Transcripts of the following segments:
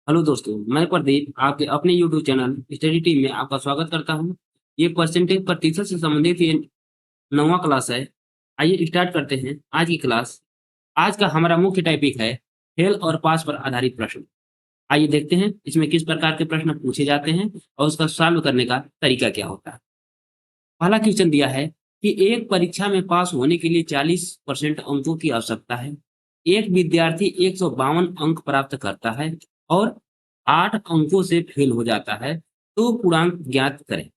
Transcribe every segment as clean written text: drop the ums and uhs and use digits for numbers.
Hello दोस्तों, मैं प्रदीप आपके अपने यूट्यूब चैनल स्टडी टीम में आपका स्वागत करता हूं। ये परसेंटेज प्रतिशत से संबंधित ये 9वां क्लास है। आइए स्टार्ट करते हैं आज की क्लास। आज का हमारा मुख्य टॉपिक है फेल और पास पर आधारित प्रश्न। आइए देखते हैं इसमें किस प्रकार के प्रश्न पूछे जाते हैं और उसका सॉल्व करने का तरीका क्या होता है। पहला क्वेश्चन दिया है कि एक परीक्षा में पास होने के लिए 40% अंकों की आवश्यकता है। एक विद्यार्थी 152 अंक प्राप्त करता है और 8 अंकों से फेल हो जाता है, तो पूर्णांक ज्ञात करें।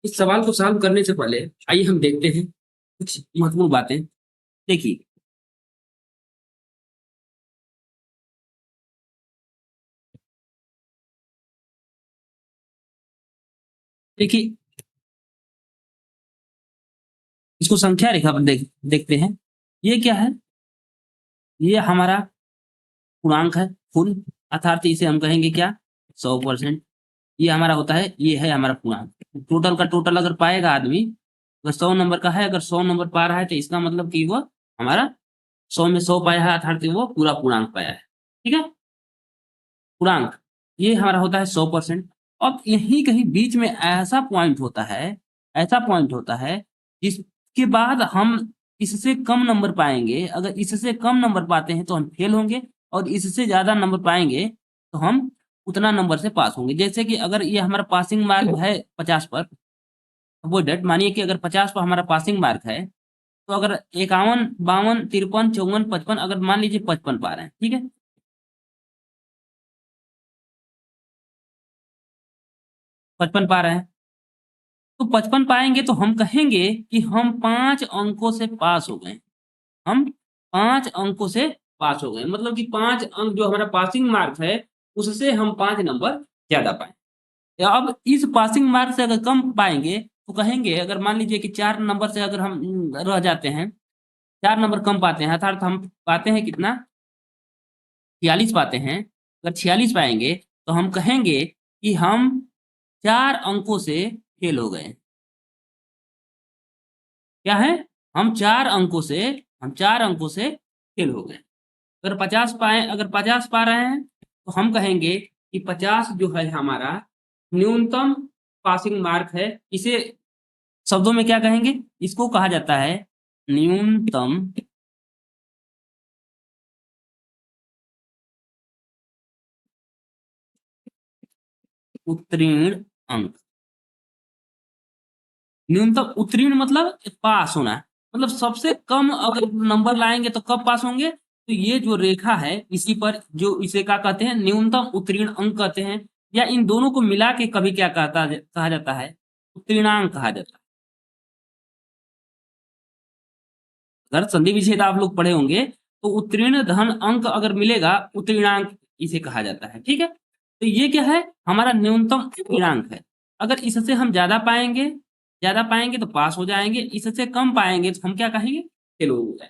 इस सवाल को सॉल्व करने से पहले आइए हम देखते हैं कुछ महत्वपूर्ण बातें। देखिए, देखिए इसको संख्या रेखा पर देखते हैं। ये क्या है? ये हमारा पूर्णांक है फुल, अर्थात इसे हम कहेंगे क्या? 100%। ये हमारा होता है, ये है हमारा पूर्णांक। टोटल का टोटल अगर पाएगा आदमी, अगर 100 नंबर का है, अगर 100 नंबर पा रहा है तो इसका मतलब कि वो हमारा 100 में 100 पाया है, अर्थात वो पूरा पूर्णांक पाया है। ठीक है? पूर्णांक ये हमारा होता है 100%। अब यहीं कहीं बीच में ऐसा पॉइंट होता है, ऐसा पॉइंट होता है जिसके बाद हम इससे कम नंबर पाएंगे। अगर इससे कम नंबर पाते हैं तो हम फेल होंगे, और इससे ज्यादा नंबर पाएंगे तो हम उतना नंबर से पास होंगे। जैसे कि अगर ये हमारा पासिंग मार्क है 50 पर, वो डेट मानिए कि अगर 50 पर हमारा पासिंग मार्क है, तो अगर 51, 52, 53, 54, 55, अगर मान लीजिए 55 पा रहे हैं, ठीक है, 55 पा रहे हैं, तो 55 पाएंगे तो हम कहेंगे कि हम 5 अंकों से पास हो गए। हम 5 अंकों से पास हो गए, मतलब कि 5 अंक जो हमारा पासिंग मार्क है, उससे हम 5 नंबर ज्यादा पाए। या अब इस पासिंग मार्क से अगर कम पाएंगे तो कहेंगे, अगर मान लीजिए कि 4 नंबर से अगर हम रह जाते हैं, 4 नंबर कम पाते हैं, अर्थात हम पाते हैं कितना? 46 पाते हैं। अगर 46 पाएंगे तो हम कहेंगे कि हम 4 अंकों से फेल हो गए। क्या है? हम 4 अंकों से, हम 4 अंकों से फेल हो गए। अगर 50 पाए, अगर 50 पा रहे हैं तो हम कहेंगे कि 50 जो है हमारा न्यूनतम पासिंग मार्क है। इसे शब्दों में क्या कहेंगे? इसको कहा जाता है न्यूनतम उत्तीर्ण अंक। न्यूनतम उत्तीर्ण मतलब पास होना, मतलब सबसे कम अगर नंबर लाएंगे तो कब पास होंगे? तो ये जो रेखा है इसी पर, जो इसे क्या कहते हैं? न्यूनतम उत्तीर्ण अंक कहते हैं। या इन दोनों को मिला के कभी क्या कहा जाता है? उत्तीर्णांक कहा जाता है। अगर संधि विच्छेद आप लोग पढ़े होंगे तो उत्तीर्ण धन अंक अगर मिलेगा, उत्तीर्णांक इसे कहा जाता है। ठीक है? तो ये क्या है? हमारा न्यूनतम उत्तीर्णांक है। अगर इससे हम ज्यादा पाएंगे तो पास हो जाएंगे, इससे कम पाएंगे तो हम क्या कहेंगे? फेल हो जाए।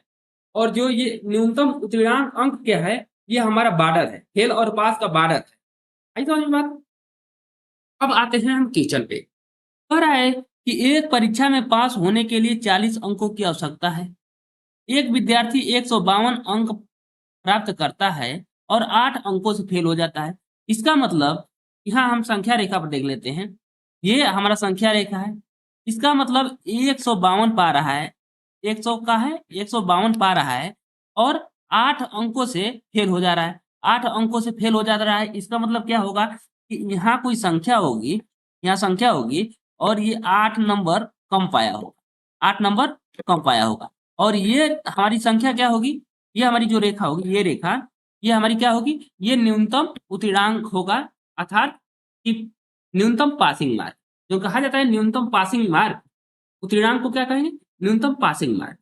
और जो ये न्यूनतम उत्तीर्णांक अंक क्या है? ये हमारा बॉर्डर है, फेल और पास का बॉर्डर है। आई समझ में बात? अब आते हैं हम क्वेश्चन पे। कह रहा है कि एक परीक्षा में पास होने के लिए 40 अंकों की आवश्यकता है। एक विद्यार्थी 152 अंक प्राप्त करता है और 8 अंकों से फेल हो जाता है। इसका मतलब, यहाँ हम संख्या रेखा पर देख लेते हैं। ये हमारा संख्या रेखा है। इसका मतलब 152 पा रहा है, 100 का है, 152 पा रहा है और 8 अंकों से फेल हो जा रहा है। 8 अंकों से फेल हो जा रहा है, इसका मतलब क्या होगा कि यहाँ कोई संख्या होगी, यहाँ संख्या होगी और ये 8 नंबर कम पाया होगा, 8 नंबर कम पाया होगा। और ये हमारी संख्या क्या होगी? ये हमारी जो रेखा होगी, ये रेखा, ये हमारी क्या होगी? ये न्यूनतम उत्तीर्णांक होगा, अर्थात कि न्यूनतम पासिंग मार्क, जो कहा जाता है न्यूनतम पासिंग मार्क। उत्तीर्णांक को क्या कहेंगे? न्यूनतम पासिंग मार्क।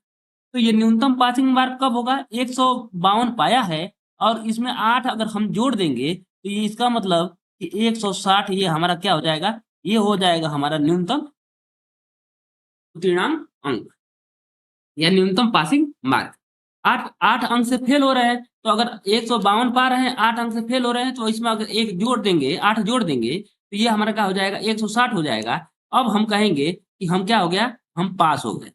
तो ये न्यूनतम पासिंग मार्क कब होगा? 152 पाया है और इसमें 8 अगर हम जोड़ देंगे तो ये इसका मतलब कि 160, ये हमारा क्या हो जाएगा? ये हो जाएगा हमारा न्यूनतम उत्तीर्णांक अंक या न्यूनतम पासिंग मार्क। 8 अंक से फेल हो रहे हैं, तो अगर 152 पा रहे हैं, 8 अंक से फेल हो रहे हैं, तो इसमें अगर एक जोड़ देंगे, 8 जोड़ देंगे तो ये हमारा क्या हो जाएगा? 160 हो जाएगा। अब हम कहेंगे कि हम क्या हो गया? हम पास हो गए।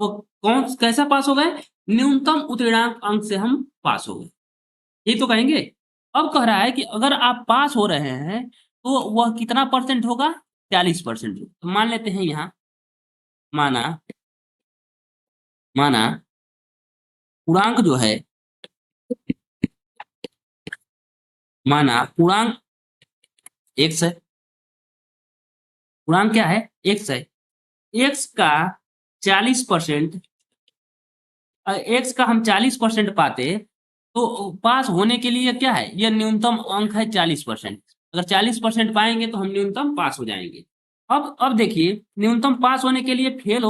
तो कौन कैसा पास हो गए? न्यूनतम उत्तीर्णांक अंक से हम पास हो गए। यही तो कहेंगे। अब कह रहा है कि अगर आप पास हो रहे हैं तो वह कितना परसेंट होगा, 40%। तो मान लेते हैं यहाँ, माना माना पूर्णांक जो है, माना पूर्णांक एक्स है। पूर्णांक क्या है, एक्स है। एक्स का 40%, एक्स का हम 40% पाते तो पास होने के लिए क्या है, यह न्यूनतम अंक है 40%। अगर 40% पाएंगे तो हम न्यूनतम पास हो जाएंगे। अब देखिए, न्यूनतम पास होने के लिए फेल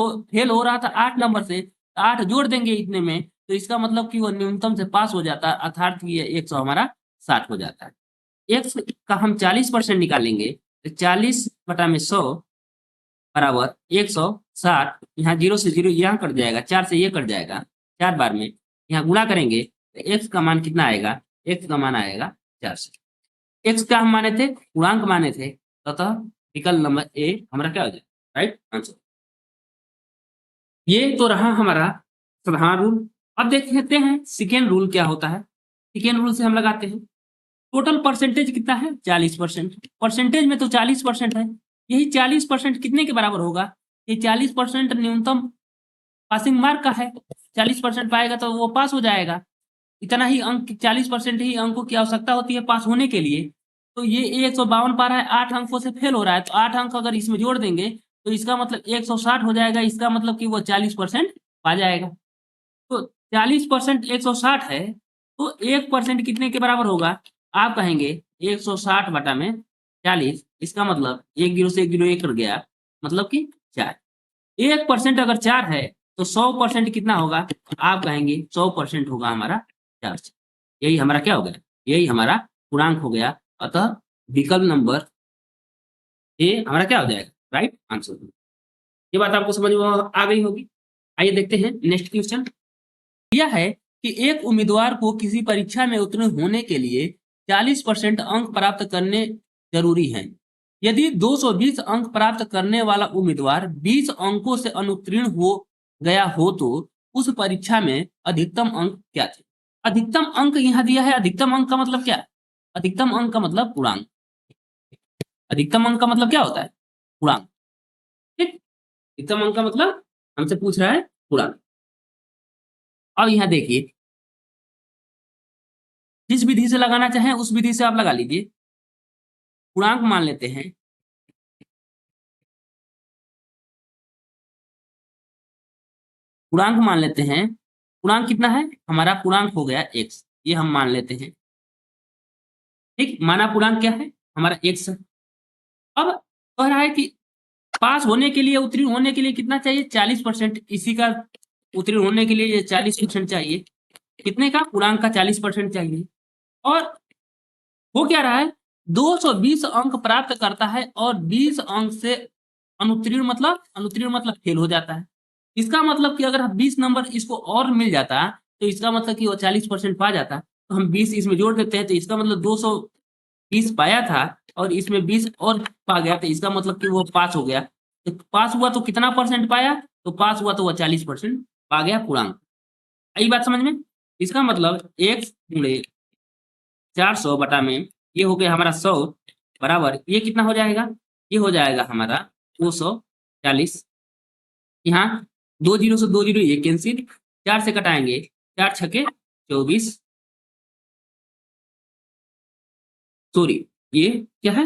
हो रहा था 8 नंबर से, 8 जोड़ देंगे इतने में, तो इसका मतलब कि वो न्यूनतम से पास हो जाता है, अर्थात ये 100 हमारा 60 हो जाता है। एक्स का हम 40% निकालेंगे तो 40/100 बराबर 160। यहाँ 0 से 0 यहाँ कट जाएगा, 4 से ये कट जाएगा, 4 बार में यहाँ गुणा करेंगे तो एक्स का मान कितना आएगा, एक्स का मान आएगा 400। एक्स का हम माने थे, पूर्णांक माने थे, अतः विकल्प नंबर ए हमारा क्या हो जाएगा, राइट आंसर। ये तो रहा हमारा साधारण रूल। अब देख लेते हैं सेकेंड रूल क्या होता है। सेकेंड रूल से हम लगाते हैं, टोटल परसेंटेज कितना है, 40%। परसेंटेज में तो 40% है, यही 40% कितने के बराबर होगा, ये 40% न्यूनतम पासिंग मार्क का है। 40% पाएगा तो वो पास हो जाएगा। इतना ही अंक, 40% ही अंकों की आवश्यकता होती है पास होने के लिए। तो ये 152 पा रहा है, 8 अंकों से फेल हो रहा है, तो 8 अंक अगर इसमें जोड़ देंगे तो इसका मतलब 160 हो जाएगा। इसका मतलब कि वो 40% पा जाएगा। तो 40% 160 है, तो 1% कितने के बराबर होगा, आप कहेंगे 160 बटा में 40। इसका मतलब एक जीरो से एक जीरो एक कट गया, मतलब कि 4। 1% अगर 4 है तो 100% कितना होगा, आप कहेंगे 100% होगा हमारा 4 से। यही हमारा क्या हो गया, यही हमारा पूर्णांक हो गया। अतः विकल्प नंबर ए हमारा क्या हो जाएगा, राइट आंसर। ये बात आपको समझ में आ गई होगी। आइए देखते हैं नेक्स्ट क्वेश्चन। यह है कि एक उम्मीदवार को किसी परीक्षा में उत्तीर्ण होने के लिए 40% अंक प्राप्त करने जरूरी हैं। यदि 220 अंक प्राप्त करने वाला उम्मीदवार 20 अंकों से अनुत्तीर्ण हो गया हो तो उस परीक्षा में अधिकतम अंक क्या थे। अधिकतम अंक यहाँ दिया है। अधिकतम अंक का मतलब क्या, अधिकतम अंक का मतलब पूर्णांक। अधिकतम अंक का मतलब क्या होता है, पूर्णांक। ठीक, अधिकतम अंक का मतलब हमसे पूछ रहा है पूर्णांक। अब यहाँ देखिए, जिस विधि से लगाना चाहें उस विधि से आप लगा लीजिए। पूर्णांक मान लेते हैं, पूर्णांक मान लेते हैं। पूर्णांक कितना है, हमारा पूर्णांक हो गया x, ये हम मान लेते हैं। ठीक, माना पूर्णांक क्या है, हमारा x है। अब कह रहा है कि पास होने के लिए, उत्तीर्ण होने के लिए कितना चाहिए, 40%। इसी का उत्तीर्ण होने के लिए ये 40% चाहिए। कितने का, पूर्णांक का 40% चाहिए। और हो क्या रहा है, 220 अंक प्राप्त करता है और 20 अंक से अनुत्तीर्ण मतलब फेल हो जाता है। इसका मतलब कि अगर 20 नंबर इसको और मिल जाता तो इसका मतलब कि वो 40% पा जाता। तो हम 20 इसमें जोड़ देते हैं, तो इसका मतलब 220 पाया था और इसमें 20 और पा गया, तो इसका मतलब कि वो पास हो गया। तो पास हुआ तो कितना परसेंट पाया, तो पास हुआ तो वह 40% पा गया, पूर्णांक। आई बात समझ में। इसका मतलब x गुणे 400 बटा में ये हो गया हमारा 100 बराबर, ये कितना हो जाएगा, ये हो जाएगा हमारा 240। यहाँ 2 जीरो से 2 जीरो ये कैंसिल, 4 से कटाएंगे, 4 छके 24। सॉरी, ये क्या है,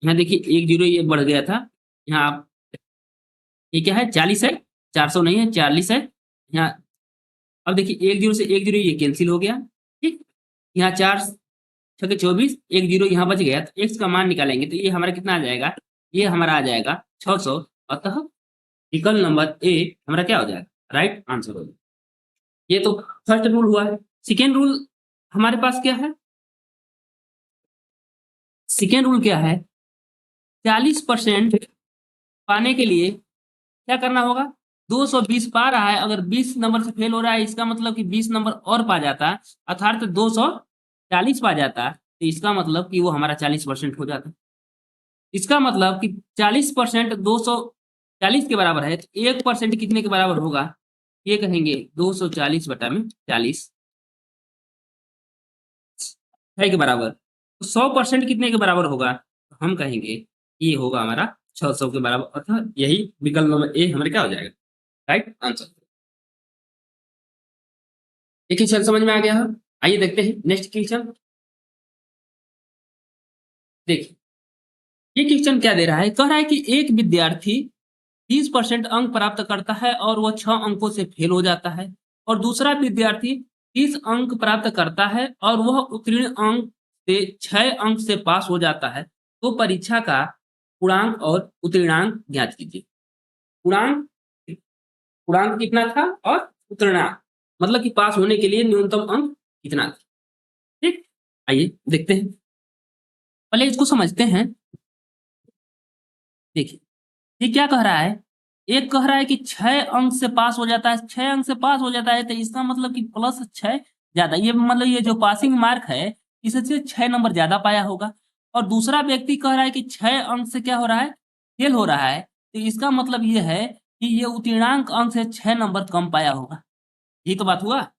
यहाँ देखिए 1 जीरो ये बढ़ गया था। यहाँ आप, ये क्या है, 40 है, 400 नहीं है, 40 है यहाँ। अब देखिए 1 जीरो से 1 जीरो ये कैंसिल हो गया। ठीक, यहाँ 4 छके 24, 1 जीरो यहाँ बच गया, तो एक्स का मान निकालेंगे तो ये हमारा कितना आ जाएगा, ये हमारा आ जाएगा 600। अतः विकल्प नंबर ए हमारा क्या हो जाएगा, राइट आंसर हो जाएगा। ये तो फर्स्ट रूल हुआ है। सेकेंड रूल हमारे पास क्या है, सेकेंड रूल क्या है, 40% पाने के लिए क्या करना होगा, 220 पा रहा है, अगर 20 नंबर से फेल हो रहा है इसका मतलब कि 20 नंबर और पा जाता, अर्थात 240 पा जाता, तो इसका मतलब कि वो हमारा 40% हो जाता। इसका मतलब कि 40% 240 के बराबर है, तो 1% कितने के बराबर होगा, ये कहेंगे 240 बटा में 40। 6 के बराबर, तो 100% कितने के बराबर होगा? तो हम कहेंगे ये होगा हमारा 600 के बराबर, अर्थात यही विकल्प नंबर ए हमारे क्या हो जाएगा, राइट आंसर। ये क्वेश्चन समझ में आ गया है? आइए देखते हैं नेक्स्ट क्वेश्चन। देखिए ये क्वेश्चन क्या दे रहा है, कह रहा है कि एक विद्यार्थी 30% अंक प्राप्त करता है और वह 6 अंकों से फेल हो जाता है, और दूसरा विद्यार्थी 30 अंक प्राप्त करता है और वह उत्तीर्ण अंक से 6 अंक से पास हो जाता है। तो परीक्षा का पूर्णांक और उत्तीर्णांक ज्ञात कीजिए। पूर्णांक पूर्णांक कितना था और उत्तीर्णांक मतलब कि पास होने के लिए न्यूनतम अंक कितना था। ठीक, आइए देखते हैं, पहले इसको समझते हैं। देखिए ये क्या कह रहा है, एक कह रहा है कि 6 अंक से पास हो जाता है, 6 अंक से पास हो जाता है, तो इसका मतलब कि प्लस 6 ज्यादा, ये मतलब ये जो पासिंग मार्क है इससे 6 नंबर ज्यादा पाया होगा। और दूसरा व्यक्ति कह रहा है कि 6 अंक से क्या हो रहा है, फेल हो रहा है, तो इसका मतलब ये है कि ये उत्तीर्णांक अंक से 6 नंबर कम पाया होगा। यही तो बात हुआ।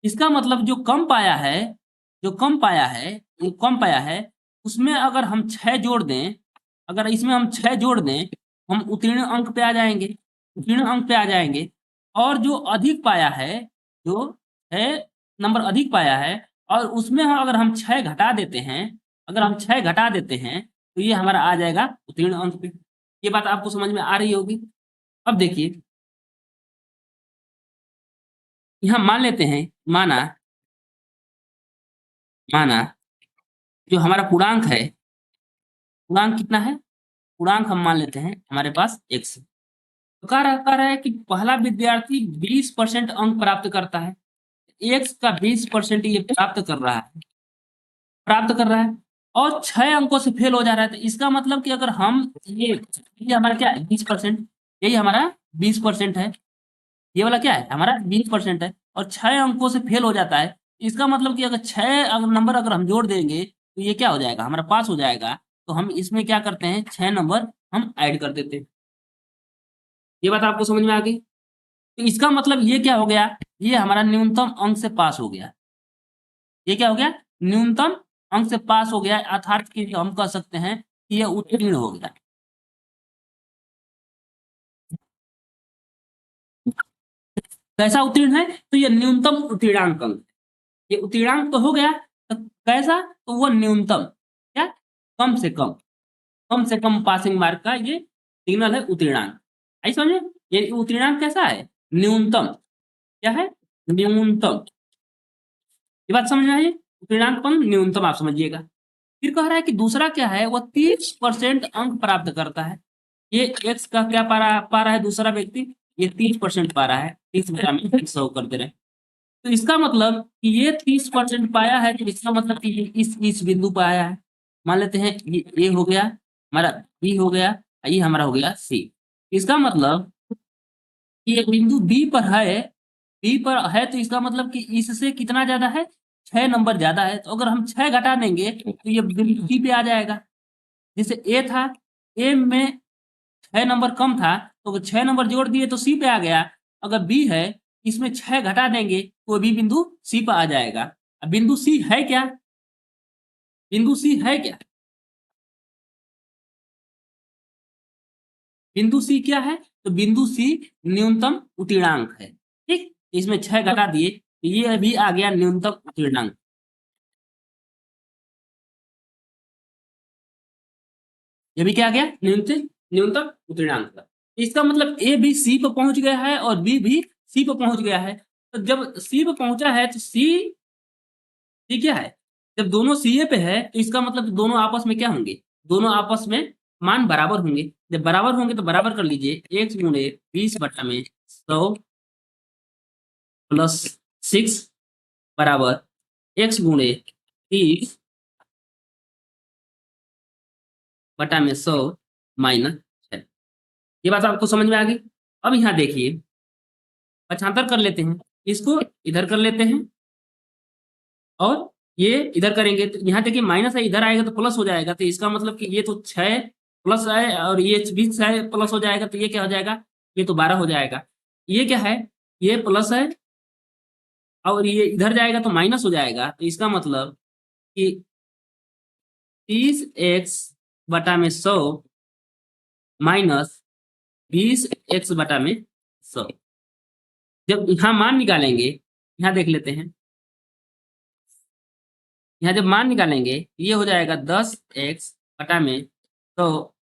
इसका मतलब जो कम पाया है, जो कम पाया है, जो कम पाया है उसमें अगर हम 6 जोड़ दें, अगर इसमें हम 6 जोड़ दें, हम उत्तीर्ण अंक पे आ जाएंगे, उत्तीर्ण अंक पे आ जाएंगे। और जो अधिक पाया है, जो है नंबर अधिक पाया है, और उसमें अगर हम 6 घटा देते हैं, अगर हम 6 घटा देते हैं तो ये हमारा आ जाएगा उत्तीर्ण अंक पे। ये बात आपको समझ में आ रही होगी। अब देखिए यहाँ मान लेते हैं, माना माना जो हमारा पूर्णांक है, पूर्णांक कितना है, पूर्णांक हम मान लेते हैं हमारे पास x है। तो कह रहा है कि पहला विद्यार्थी 20% अंक प्राप्त करता है, x का 20% ये प्राप्त कर रहा है और 6 अंकों से फेल हो जा रहा है। तो इसका मतलब कि अगर हम ये हमारा क्या है 20%, यही हमारा 20% है, ये वाला क्या है हमारा 20% है, और 6 अंकों से फेल हो जाता है। इसका मतलब कि अगर 6 नंबर अगर हम जोड़ देंगे तो ये क्या हो जाएगा, हमारा पास हो जाएगा। तो हम इसमें क्या करते हैं, 6 नंबर हम ऐड कर देते हैं। ये बात आपको समझ में आ गई। तो इसका मतलब ये क्या हो गया, ये हमारा न्यूनतम अंक से पास हो गया। ये क्या हो गया, न्यूनतम अंक से पास हो गया, अर्थात कि हम कह सकते हैं कि ये उत्तीर्ण हो गया। कैसा उत्तीर्ण है, तो ये न्यूनतम उत्तीर्णांक अंक, ये उत्तीर्णांक तो हो गया, तो कैसा, तो वो न्यूनतम, क्या, कम से कम, कम से कम पासिंग मार्क का ये सिग्नल है उत्तीर्णांक। आई समझ में, ये उत्तीर्णांक कैसा है, न्यूनतम, क्या है, न्यूनतम। ये बात समझ में आई, उत्तीर्णांक कम न्यूनतम आप समझिएगा। फिर कह रहा है कि दूसरा क्या है, वो 30% अंक प्राप्त करता है। ये एक्स का क्या पा रहा है दूसरा व्यक्ति, ये 30% पा रहा है, 30 कर दे रहे हैं। तो इसका मतलब कि ये 30% पाया है, तो इसका मतलब कि ये इस बिंदु पर आया है। मान लेते हैं ये ए हो गया, हमारा बी हो गया, ये हमारा हो गया सी। इसका मतलब कि ये बिंदु बी पर है, बी पर है, तो इसका मतलब कि इससे कितना ज्यादा है, 6 नंबर ज्यादा है। तो अगर हम 6 घटा देंगे तो ये बिंदु सी पे आ जाएगा। जैसे ए था, ए में 6 नंबर कम था, तो अगर 6 नंबर जोड़ दिए तो सी पे आ गया। अगर बी है, इसमें 6 घटा देंगे तो भी बिंदु सी पर आ जाएगा। अब बिंदु सी है क्या, बिंदु सी है क्या, बिंदु सी क्या है, तो बिंदु सी न्यूनतम उत्तीर्णांक है। ठीक, इसमें 6 घटा दिए तो ये भी आ गया न्यूनतम उत्तीर्णांक। ये भी क्या आ गया, न्यूनतम न्यूनतम उत्तीर्णांक। इसका मतलब ए भी सी पर पहुंच गया है और बी भी सी पर पहुंच गया है। तो जब सी पर पहुंचा है तो सी, सी क्या है, जब दोनों सी ए पे है तो इसका मतलब दोनों आपस में क्या होंगे, दोनों आपस में मान बराबर होंगे। जब बराबर होंगे तो बराबर कर लीजिए, एक्स गुणे 20/100 प्लस 6 बराबर एक्स गुणे 30/100 माइनस 6। ये बात आपको समझ में आ गई। अब यहाँ देखिए पक्षांतर कर लेते हैं, इसको इधर कर लेते हैं और ये इधर करेंगे, तो यहाँ देखिए माइनस है, इधर आएगा तो प्लस हो जाएगा। तो इसका मतलब कि ये तो 6 प्लस है और ये 20 है प्लस हो जाएगा, तो ये क्या हो जाएगा, ये तो 12 हो जाएगा। ये क्या है, ये प्लस है और ये इधर जाएगा तो माइनस हो जाएगा। तो इसका मतलब कि 30x/100 माइनस 20x/100। जब यहाँ मान निकालेंगे, यहाँ देख लेते हैं, यहाँ जब मान निकालेंगे ये हो जाएगा 10x/100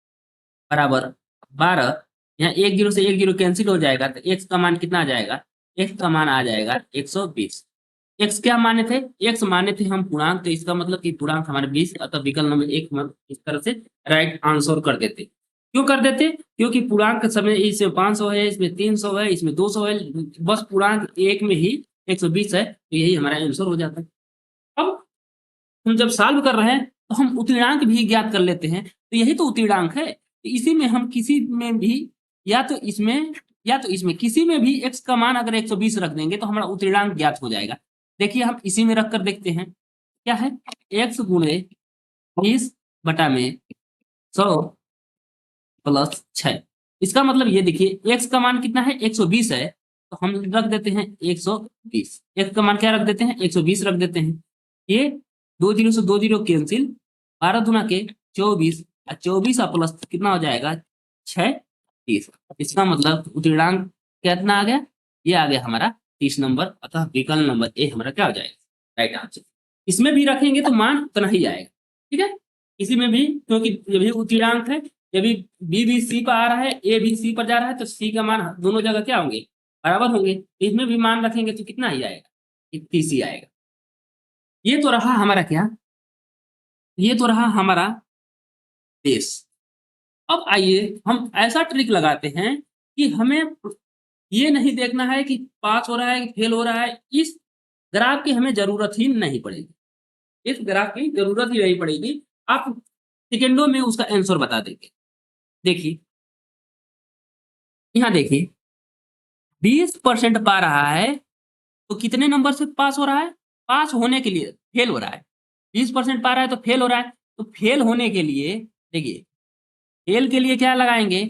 बराबर 12। यहाँ एक जीरो से एक जीरो कैंसिल हो जाएगा, तो x का मान कितना आ जाएगा? x का मान आ जाएगा 120। x क्या माने थे? x माने थे हम पूर्णांक, तो इसका मतलब कि पूर्णांक हमारे 20, अतः विकल्प नंबर 1 हम इस तरह से राइट आंसर कर देते। क्यों कर देते? क्योंकि पूर्णांक के समय इसमें 500 है, इसमें 300 है, इसमें 200 है, बस पूर्णांक एक में ही 120 है, तो यही हमारा आंसर हो जाता है। अब हम जब सॉल्व कर रहे हैं तो हम उत्तीर्णांक भी ज्ञात कर लेते हैं, तो यही तो उत्तीर्णांक है। तो इसी में हम किसी में भी या तो इसमें किसी में भी x का मान अगर 120 रख देंगे तो हमारा उत्तीर्णांक ज्ञात हो जाएगा। देखिए हम इसी में रख कर देखते हैं, क्या है? x गुणे 20/100 प्लस 6। इसका मतलब ये देखिए x का मान कितना है? 120 है, तो हम रख देते हैं 120। x का मान क्या रख देते हैं? 120 रख देते हैं। ये 2 जीरो से 2 जीरो कैंसिल, 12 दूना के 24, और 24 प्लस कितना हो जाएगा? 6 30। इसका मतलब उत्तीर्णांक कितना आ गया? ये आ गया हमारा 30 नंबर, अतः विकल्प नंबर ए हमारा क्या हो जाएगा? Right answer. इसमें भी रखेंगे तो मान उतना ही आएगा, ठीक है? इसी में भी, क्योंकि ये भी उत्तीर्णांक है, ये भी बी भी सी पर आ रहा है, ए भी सी पर जा रहा है, तो सी का मान दोनों जगह क्या होंगे? बराबर होंगे। इसमें भी मान रखेंगे तो कितना ही आएगा? 30 ही आएगा। ये तो रहा हमारा क्या? ये तो रहा हमारा बेस। अब आइए हम ऐसा ट्रिक लगाते हैं कि हमें ये नहीं देखना है कि पास हो रहा है कि फेल हो रहा है। इस ग्राफ की हमें जरूरत ही नहीं पड़ेगी, इस ग्राफ की जरूरत ही नहीं पड़ेगी। आप सेकेंडों में उसका आंसर बता देंगे। देखिए यहाँ देखिए 20% पा रहा है, तो कितने नंबर से पास हो रहा है? पास होने के लिए फेल हो रहा है। 20% पा रहा है तो फेल हो रहा है, तो फेल होने के लिए देखिए, फेल के लिए क्या लगाएंगे?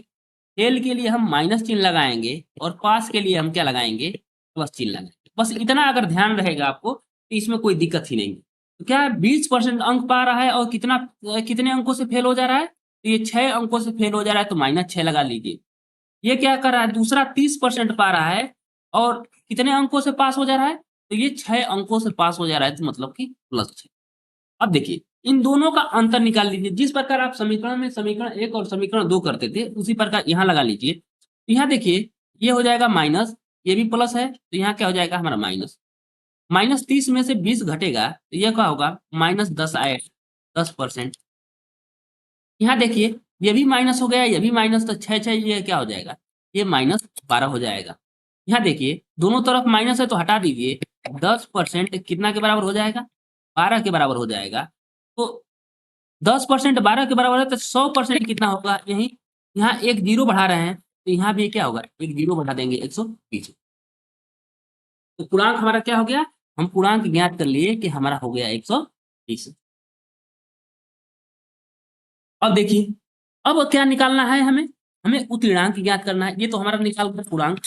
फेल के लिए हम माइनस चिन्ह लगाएंगे, और पास के लिए हम क्या लगाएंगे? प्लस चिन्ह लगाएंगे। बस इतना अगर ध्यान रहेगा आपको तो इसमें कोई दिक्कत ही नहीं है। तो क्या 20% अंक पा रहा है और कितने अंकों से फेल हो जा रहा है? तो ये 6 अंकों से फेल हो जा रहा है, तो -6 लगा लीजिए। ये क्या कर रहा है? दूसरा 30% पा रहा है और कितने अंकों से पास हो जा रहा है? तो ये 6 अंकों से पास हो जा रहा है, तो मतलब कि +6। अब देखिए इन दोनों का अंतर निकाल लीजिए। जिस प्रकार आप समीकरण में समीकरण 1 और समीकरण 2 करते थे, उसी प्रकार यहाँ लगा लीजिए। तो यहाँ देखिए ये हो जाएगा माइनस, ये भी प्लस है, तो यहाँ क्या हो जाएगा हमारा माइनस। -30 में से 20 घटेगा तो ये क्या होगा? -10 आएगा, 10%। यहाँ देखिए ये भी माइनस हो गया, ये भी माइनस, तो 6 ये क्या हो जाएगा? ये -12 हो जाएगा। यहाँ देखिए दोनों तरफ माइनस है तो हटा दीजिए, 10% कितना के बराबर हो जाएगा? 12 के बराबर हो जाएगा। तो 10% 12 के बराबर है, तो 100% कितना होगा? यही यहाँ एक जीरो बढ़ा रहे हैं, तो यहाँ भी क्या होगा? एक जीरो बढ़ा देंगे, 120। तो पूर्णांक हमारा क्या हो गया? हम पूर्णांक ज्ञात कर लिए कि हमारा हो गया 120। अब देखिए अब क्या निकालना है हमें? हमें उत्तीर्णांक ज्ञात करना है। ये तो हमारा निकाल गया पूर्णांक,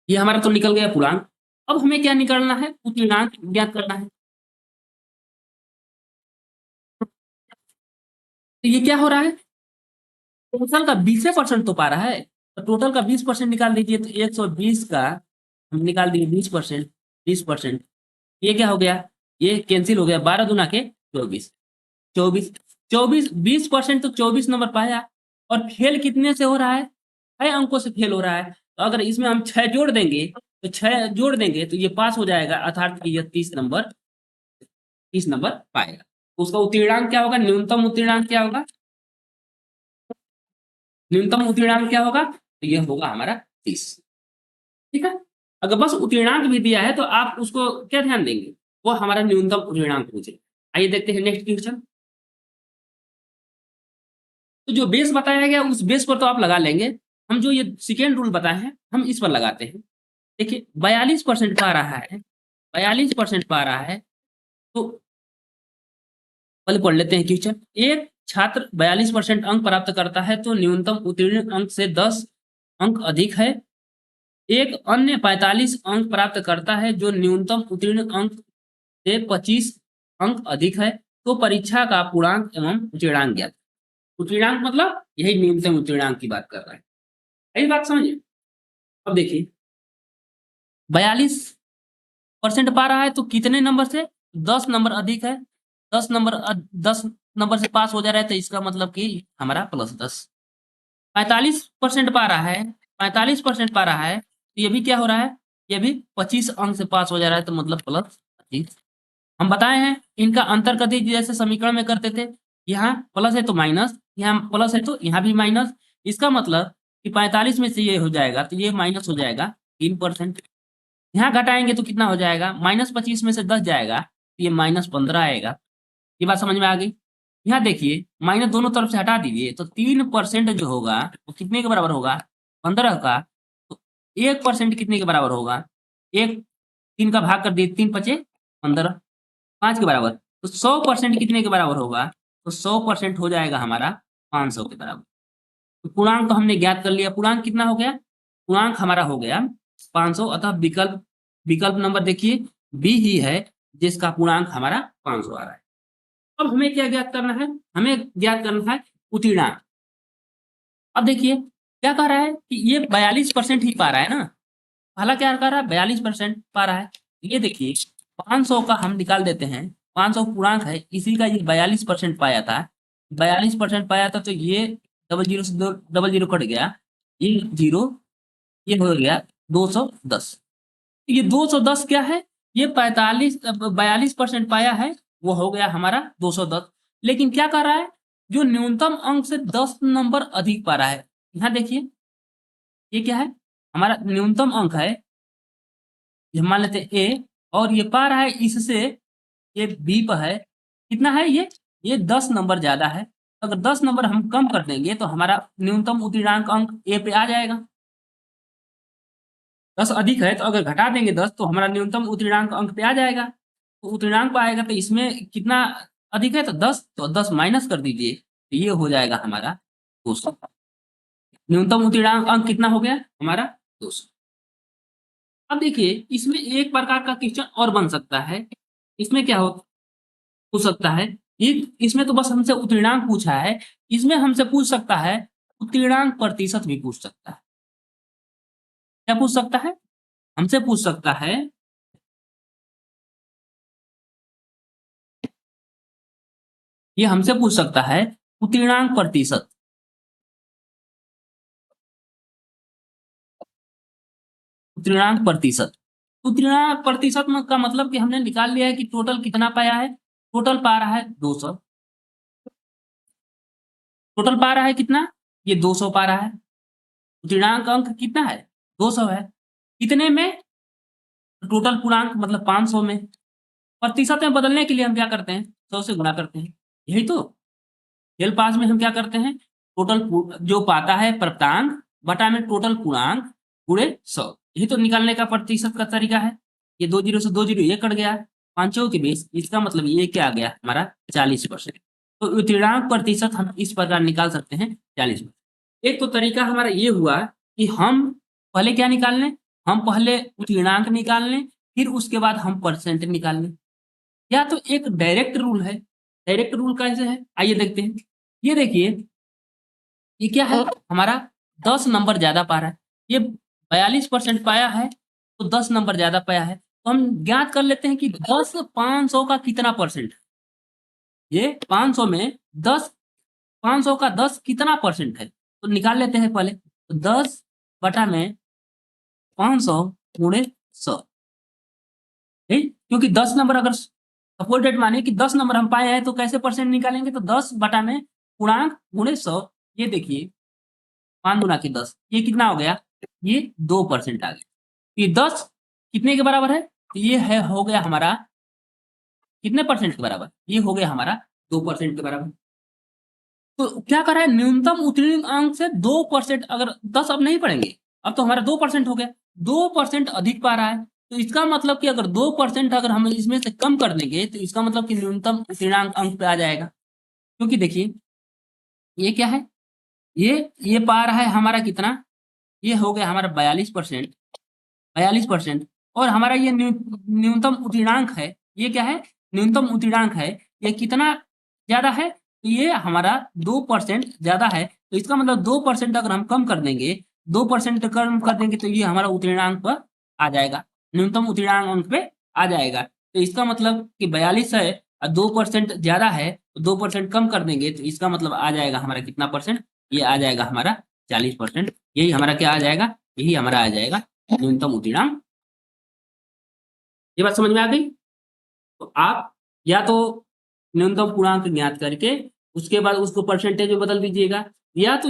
ये हमारा तो निकल गया पूर्णांक। अब हमें क्या निकालना है? उत्तीर्णांक ज्ञात करना है। तो ये क्या हो रहा है? टोटल का 20% तो पा रहा है, तो टोटल का 20% निकाल दीजिए। तो 120 का हम निकाल दिए 20%, 20%। ये क्या हो गया? ये कैंसिल हो गया, 12 दूना के 24, 24, 24, 20% तो 24 नंबर पाया। और फेल कितने से हो रहा है? 6 अंकों से फेल हो रहा है। तो अगर इसमें हम 6 जोड़ देंगे, तो 6 जोड़ देंगे तो ये पास हो जाएगा, अर्थात कि ये 30 नंबर पाएगा। तो उसका उत्तीर्णांक क्या होगा? न्यूनतम उत्तीर्णांक क्या होगा? न्यूनतम उत्तीर्णांक क्या होगा? तो ये होगा हमारा 30। ठीक है? अगर बस उत्तीर्णांक भी दिया है तो आप उसको क्या ध्यान देंगे? वो हमारा न्यूनतम उत्तीर्णांक पूछे। आइए देखते हैं नेक्स्ट क्वेश्चन। तो जो बेस बताया गया उस बेस पर तो आप लगा लेंगे। हम जो ये सेकेंड रूल बताए हैं हम इस पर लगाते हैं। देखिए 42% पा रहा है, 42% पा रहा है, तो पहले पढ़ लेते हैं क्वेश्चन। एक छात्र 42% अंक प्राप्त करता है तो न्यूनतम उत्तीर्ण अंक से 10 अंक अधिक है। एक अन्य 45 अंक प्राप्त करता है जो न्यूनतम उत्तीर्ण अंक से 25 अंक अधिक है तो परीक्षा का पूर्णांक एवं उत्तीर्णांक ज्ञात। उत्तीर्णांक मतलब यही न्यूनतम उत्तीर्णांक की बात कर रहा है। यही बात समझिए। अब देखिए 42% पा रहा है तो कितने नंबर से? 10 नंबर अधिक है। 10 नंबर से पास हो जा रहा है तो इसका मतलब कि हमारा +10। 45% पा रहा है, 45% पा रहा है तो ये भी क्या हो रहा है? ये भी 25 अंक से पास हो जा रहा है तो मतलब +25। हम बताए हैं इनका अंतर कथी जैसे समीकरण में करते थे, यहाँ प्लस है तो माइनस, यहाँ प्लस है तो यहाँ भी माइनस। इसका मतलब कि 45 में से ये हो जाएगा तो ये माइनस हो जाएगा 3%। यहाँ घटाएंगे तो कितना हो जाएगा? -25 में से 10 जाएगा तो ये -15 आएगा। ये बात समझ में आ गई? यहाँ देखिए माइनस दोनों तरफ से हटा दीजिए तो 3% जो होगा वो कितने के बराबर होगा? 15 का। तो 1% कितने के बराबर होगा? एक 3 का भाग कर दिए, 3 पचे 15, 5 के बराबर। तो 100% कितने के बराबर होगा? तो 100% हो जाएगा हमारा 500 के बराबर। तो पूर्णांक तो हमने ज्ञात कर लिया। पूर्णांक कितना हो गया? पूर्णांक हमारा हो गया 500। अतः विकल्प विकल्प नंबर देखिए बी ही है जिसका पूर्णांक हमारा 500 आ रहा है। अब हमें क्या ज्ञात करना है? हमें ज्ञात करना है उत्तीर्णांक। अब देखिए क्या कह रहा है कि ये 42% ही पा रहा है ना। पहला क्या कर रहा है? 42% पा रहा है। ये देखिए 500 का हम निकाल देते हैं। 500 पूर्णांक है, इसी का ये 42% पाया था। 42% पाया था तो ये डबल जीरो से डबल जीरो कट गया, ये जीरो, ये हो गया 210। ये 210 क्या है? ये 42% पाया है, वो हो गया हमारा 210। लेकिन क्या कर रहा है? जो न्यूनतम अंक से 10 नंबर अधिक पा रहा है। यहाँ देखिए ये क्या है? हमारा न्यूनतम अंक है, ये मान लेते हैं ए, और ये पा रहा है इससे, ये बी पर है। कितना है ये 10 नंबर ज्यादा है। अगर 10 नंबर हम कम कर देंगे तो हमारा न्यूनतम उत्तीर्णांक अंक ए पे आ जाएगा। 10 अधिक है तो अगर घटा देंगे 10 तो हमारा न्यूनतम उत्तीर्णांक अंक पे आ जाएगा। तो उत्तीर्णांक पे आएगा तो इसमें कितना अधिक है? तो 10, तो 10 माइनस कर दीजिए तो ये हो जाएगा हमारा 200। न्यूनतम उत्तीर्णांक अंक कितना हो गया हमारा? 200। अब देखिए इसमें एक प्रकार का क्वेश्चन और बन सकता है। इसमें क्या हो सकता है? ये इसमें तो बस हमसे उत्तीर्णांक पूछा है, इसमें हमसे पूछ सकता है उत्तीर्णांक प्रतिशत भी पूछ सकता है। क्या पूछ सकता है? हमसे पूछ सकता है, ये हमसे पूछ सकता है उत्तीर्णांक प्रतिशत। उत्तीर्णांक प्रतिशत। उत्तीर्णांक प्रतिशत का मतलब कि हमने निकाल लिया है कि टोटल कितना पाया है। टोटल पा रहा है 200। टोटल पा रहा है कितना? ये 200 पा रहा है। उत्तीर्णांक अंक कितना है? 200 है। कितने में? टोटल पूर्णांक मतलब 500 में। प्रतिशत में बदलने के लिए हम क्या करते हैं? 100 से गुणा करते हैं। यही तो एल पास में हम क्या करते हैं? टोटल जो पाता है प्राप्तांक बटा में टोटल पूर्णांक गुणे 100। यही तो निकालने का प्रतिशत का तरीका है। ये 2 जीरो से 2 जीरो ये कट गया, 5 के बीच, इसका मतलब ये क्या आ गया हमारा? 40%। तो उत्तीर्णांक प्रतिशत हम इस प्रकार निकाल सकते हैं 40%। एक तो तरीका हमारा ये हुआ कि हम पहले क्या निकाल लें? हम पहले उत्तीर्णांक निकाल लें, फिर उसके बाद हम परसेंट निकाल लें। या तो एक डायरेक्ट रूल है। डायरेक्ट रूल कैसे है आइए देखते हैं। ये देखिए ये क्या है हमारा? 10 नंबर ज्यादा पा रहा है। ये 42% पाया है तो 10 नंबर ज्यादा पाया है। तो हम ज्ञात कर लेते हैं कि 10 500 का कितना परसेंट है। ये 500 में 10, 500 का 10 कितना परसेंट है तो निकाल लेते हैं पहले। तो 10 बटा में 500 गुणे 100, ठीक? क्योंकि 10 नंबर अगर सपोर्टेड माने कि 10 नंबर हम पाए हैं तो कैसे परसेंट निकालेंगे? तो 10 बटा में पूर्णांक गुणे 100। ये देखिए 5 गुना के 10, ये कितना हो गया? ये 2% आ गया। ये 10 कितने के बराबर है? तो ये है हो गया हमारा कितने परसेंट के बराबर? ये हो गया हमारा 2% के बराबर। तो क्या कर रहा है? न्यूनतम उत्तीर्ण अंक से 2%, अगर 10 अब नहीं पढ़ेंगे, अब तो हमारा 2% हो गया। 2% अधिक पा रहा है तो इसका मतलब कि अगर 2% अगर हम इसमें से कम कर देंगे तो इसका मतलब कि न्यूनतम उत्तीर्णांक अंक पे आ जाएगा। क्योंकि देखिए ये क्या है? ये पा रहा है हमारा कितना? ये हो गया हमारा 42%। 42%। और हमारा ये न्यूनतम उत्तीर्णांक है, ये क्या है, न्यूनतम उत्तीर्णांक है। ये कितना ज्यादा है, तो ये हमारा 2% ज्यादा है। तो इसका मतलब 2% अगर हम कम कर देंगे, 2% कम कर देंगे, तो ये हमारा उत्तीर्णांक पर आ जाएगा, न्यूनतम उत्तीर्णांक अंक पे आ जाएगा। तो इसका मतलब कि 42 है और 2% ज्यादा है, तो 2% कम कर देंगे, तो इसका मतलब आ जाएगा हमारा कितना परसेंट, ये आ जाएगा हमारा 40%। यही हमारा क्या आ जाएगा, यही हमारा आ जाएगा न्यूनतम उत्तीर्णांक। ये बात समझ में आ गई। तो आप या तो न्यूनतम पूर्णांक ज्ञात करके उसके बाद उसको परसेंटेज में बदल दीजिएगा, या तो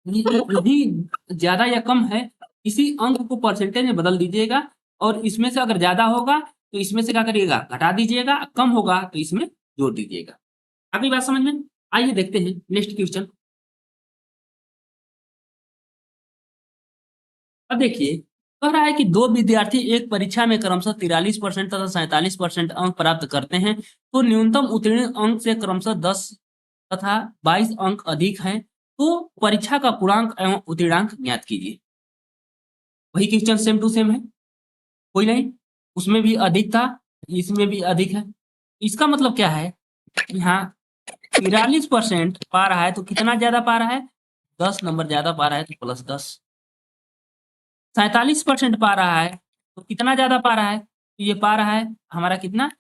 यदि ज्यादा या कम है इसी अंक को परसेंटेज में बदल दीजिएगा, और इसमें से अगर ज्यादा होगा तो इसमें से क्या करिएगा, घटा दीजिएगा, कम होगा तो इसमें जोड़ दीजिएगा। आपकी बात समझ में। आइए देखते हैं नेक्स्ट क्वेश्चन। अब देखिए, कह रहा है कि दो विद्यार्थी एक परीक्षा में क्रमशः 43% तथा 47% अंक प्राप्त करते हैं, तो न्यूनतम उत्तीर्ण अंक से क्रमशः 10 तथा 22 अंक अधिक हैं, तो परीक्षा का पूर्णांक एवं उत्तीर्णांक ज्ञात कीजिए। वही क्वेश्चन सेम टू सेम है, कोई नहीं, उसमें भी अधिक था, इसमें भी अधिक है। इसका मतलब क्या है, यहाँ 43% पा रहा है तो कितना ज्यादा पा रहा है, 10 नंबर ज्यादा पा रहा है तो +10। 47% पा रहा है तो कितना ज्यादा पा रहा है, तो ये पा रहा है हमारा कितना,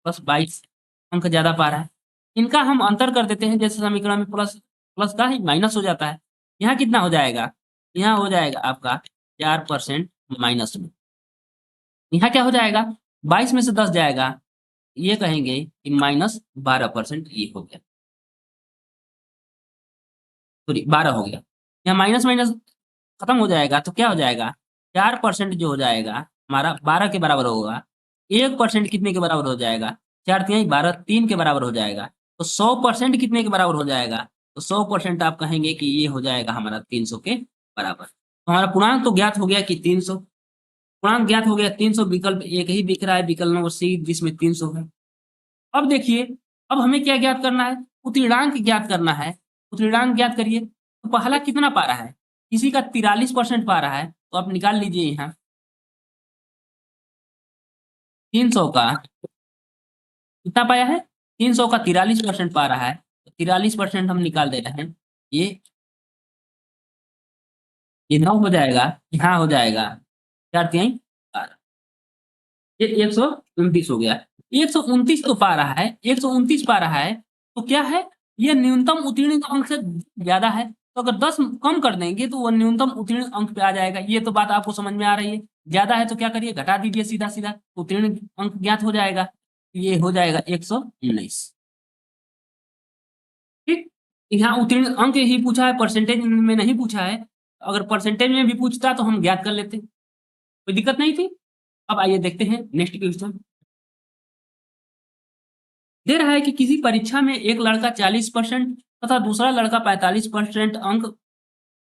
+22 अंक ज्यादा पा रहा है। इनका हम अंतर कर देते हैं, जैसे समीकरण में प्लस प्लस का ही माइनस हो जाता है। यहाँ कितना हो जाएगा, यहाँ हो जाएगा आपका 4% माइनस में। यहाँ क्या हो जाएगा, 22 में से 10 जाएगा, ये कहेंगे कि -12% ये हो गया, सॉरी 12 हो गया। यहाँ माइनस माइनस खत्म हो जाएगा तो क्या हो जाएगा, 4% जो हो जाएगा हमारा 12 के बराबर होगा। 1% कितने के बराबर हो जाएगा, 4 तिहाई 12, 3 के बराबर हो जाएगा। तो 100% कितने के बराबर हो जाएगा, तो 100% आप कहेंगे कि ये हो जाएगा हमारा 300 के बराबर। तो हमारा पूर्णांक तो ज्ञात हो गया कि 300, पूर्णांक ज्ञात हो गया 300, विकल्प एक ही दिख रहा है, विकल्प नंबर सी, जिसमें 300 है। अब देखिए, अब हमें क्या ज्ञात करना है, उत्तीर्णांक ज्ञात करना है। उत्तीर्णांक ज्ञात करिए, तो पहला कितना पा रहा है, किसी का 43% पा रहा है, तो आप निकाल लीजिए यहाँ 300 का कितना पाया है, 300 का 43% पा रहा है, तो 43% हम निकाल दे रहे हैं। ये 9 हो जाएगा, यहाँ हो जाएगा 4 तिहाई 12, ये 129 हो गया। 129 तो पा रहा है, 129 पा रहा है, तो क्या है, ये न्यूनतम उत्तीर्ण अंक से ज्यादा है। तो अगर 10 कम कर देंगे तो वो न्यूनतम उत्तीर्ण अंक पे आ जाएगा। ये तो बात आपको समझ में आ रही है। ज्यादा है तो क्या करिए, घटा दीजिए सीधा सीधा, उत्तीर्ण अंक ज्ञात हो जाएगा। ये हो जाएगा 119। ठीक, यहाँ उत्तीर्ण अंक ही पूछा है, परसेंटेज में नहीं पूछा है। अगर परसेंटेज में भी पूछता तो हम ज्ञात कर लेते, कोई दिक्कत नहीं थी। अब आइए देखते हैं नेक्स्ट क्वेश्चन। दे रहा है कि किसी परीक्षा में एक लड़का 40% तथा दूसरा लड़का 45% अंक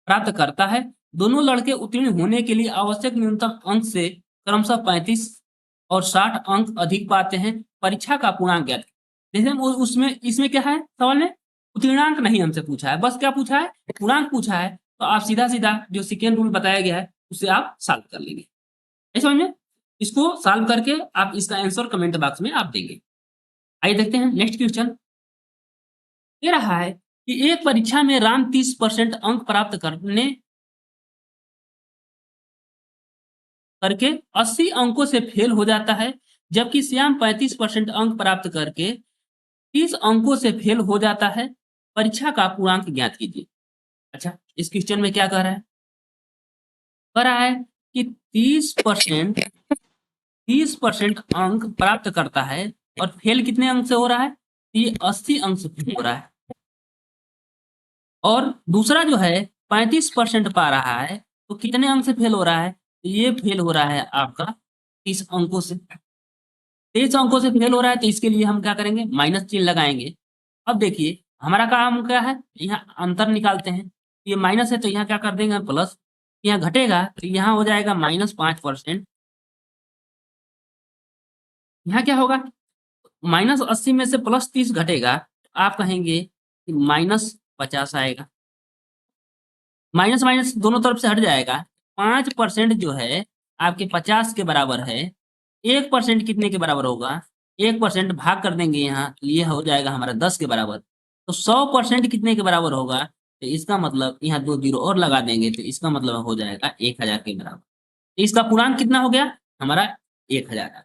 प्राप्त करता है। दोनों लड़के उत्तीर्ण होने के लिए आवश्यक न्यूनतम अंक से क्रमशः 35 और 60 अंक अधिक पाते हैं। परीक्षा का पूर्णांक ज्ञात करें। जैसे उसमें इसमें क्या है, सवाल में उत्तीर्णांक नहीं हमसे पूछा है, बस क्या पूछा है, पूर्णांक पूछा है। तो आप सीधा सीधा जो सेकेंड रूल बताया गया है उससे आप सॉल्व कर लेंगे। ऐसे समझ में, इसको सॉल्व करके आप इसका आंसर कमेंट बॉक्स में आप देंगे। आइए देखते हैं नेक्स्ट क्वेश्चन। दे रहा है कि एक परीक्षा में राम 30% अंक प्राप्त करके 80 अंकों से फेल हो जाता है, जबकि श्याम 35% अंक प्राप्त करके 30 अंकों से फेल हो जाता है। परीक्षा का पूर्णांक ज्ञात कीजिए। अच्छा, इस क्वेश्चन में क्या कह रहा है, कह रहा है कि 30% अंक प्राप्त करता है और फेल कितने अंक से हो रहा है, ये 80 अंक से फेल हो रहा है। और दूसरा जो है 35% पा रहा है, तो कितने अंक से फेल हो रहा है, तो ये फेल हो रहा है आपका 30 अंकों से। 30 अंकों से फेल हो रहा है, तो इसके लिए हम क्या करेंगे, माइनस चिन्ह लगाएंगे। अब देखिए हमारा काम क्या है, यहाँ अंतर निकालते हैं। ये माइनस है तो यहाँ क्या कर देंगे, प्लस। यहाँ घटेगा तो यहाँ हो जाएगा -5%। यहाँ क्या होगा, -80 में से +30 घटेगा, आप कहेंगे कि -50 आएगा। माइनस माइनस दोनों तरफ से हट जाएगा। 5% जो है आपके 50 के बराबर है, 1% कितने के बराबर होगा, 1% भाग कर देंगे यहाँ, तो ये हो जाएगा हमारा 10 के बराबर। तो 100% कितने के बराबर होगा? तो इसका मतलब यहाँ 2 जीरो और लगा देंगे, तो इसका मतलब हो जाएगा 1000 के बराबर। तो इसका पूर्णांक कितना हो गया हमारा? 1000।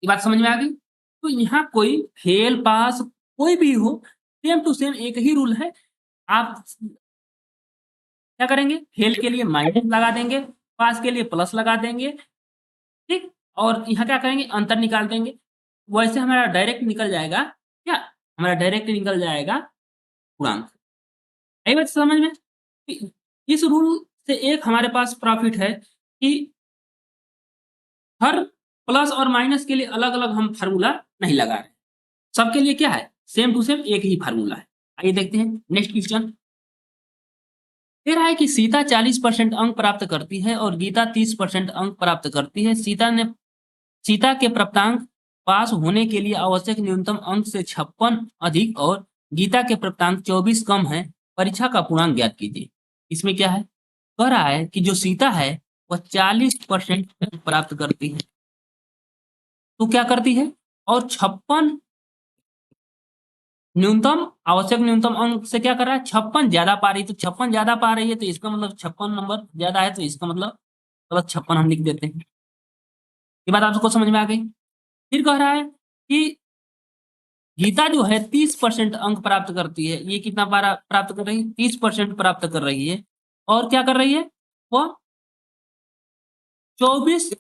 ये बात समझ में आ गई? तो यहाँ कोई फेल पास कोई भी हो, सेम टू सेम एक ही रूल है। आप क्या करेंगे? फेल के लिए माइनस लगा देंगे, पास के लिए प्लस लगा देंगे, ठीक। और यहाँ क्या करेंगे? अंतर निकाल देंगे। वैसे हमारा डायरेक्ट निकल जाएगा क्या? हमारा डायरेक्ट निकल जाएगा पूर्णांक। आई बात समझ में? इस रूल से एक हमारे पास प्रॉफिट है कि हर प्लस और माइनस के लिए अलग अलग हम फार्मूला नहीं लगा रहे, सबके लिए क्या है? सेम टू सेम एक ही फार्मूला है। आइए देखते हैं नेक्स्ट क्वेश्चन। कह रहा है कि सीता 40% अंक प्राप्त करती है और गीता 30% अंक प्राप्त करती है। सीता के प्राप्तांक पास होने के लिए आवश्यक न्यूनतम अंक से 56 अधिक और गीता के प्राप्तांक 24 कम है। परीक्षा का पूर्णांक ज्ञात कीजिए। इसमें क्या है? कह रहा है कि जो सीता है वह 40% अंक प्राप्त करती है, तो क्या करती है? और 56 न्यूनतम आवश्यक न्यूनतम अंक से क्या कर रहा है? 56 ज्यादा पा रही है। तो 56 ज्यादा पा रही है, तो इसका मतलब 56 नंबर ज्यादा है, तो इसका मतलब प्लस 56 हम लिख देते हैं। ये बात आप सबको समझ में आ गई? फिर कह रहा है कि गीता जो है 30% अंक प्राप्त करती है। ये कितना प्राप्त कर रही है? 30% प्राप्त कर रही है। और क्या कर रही है? वह 24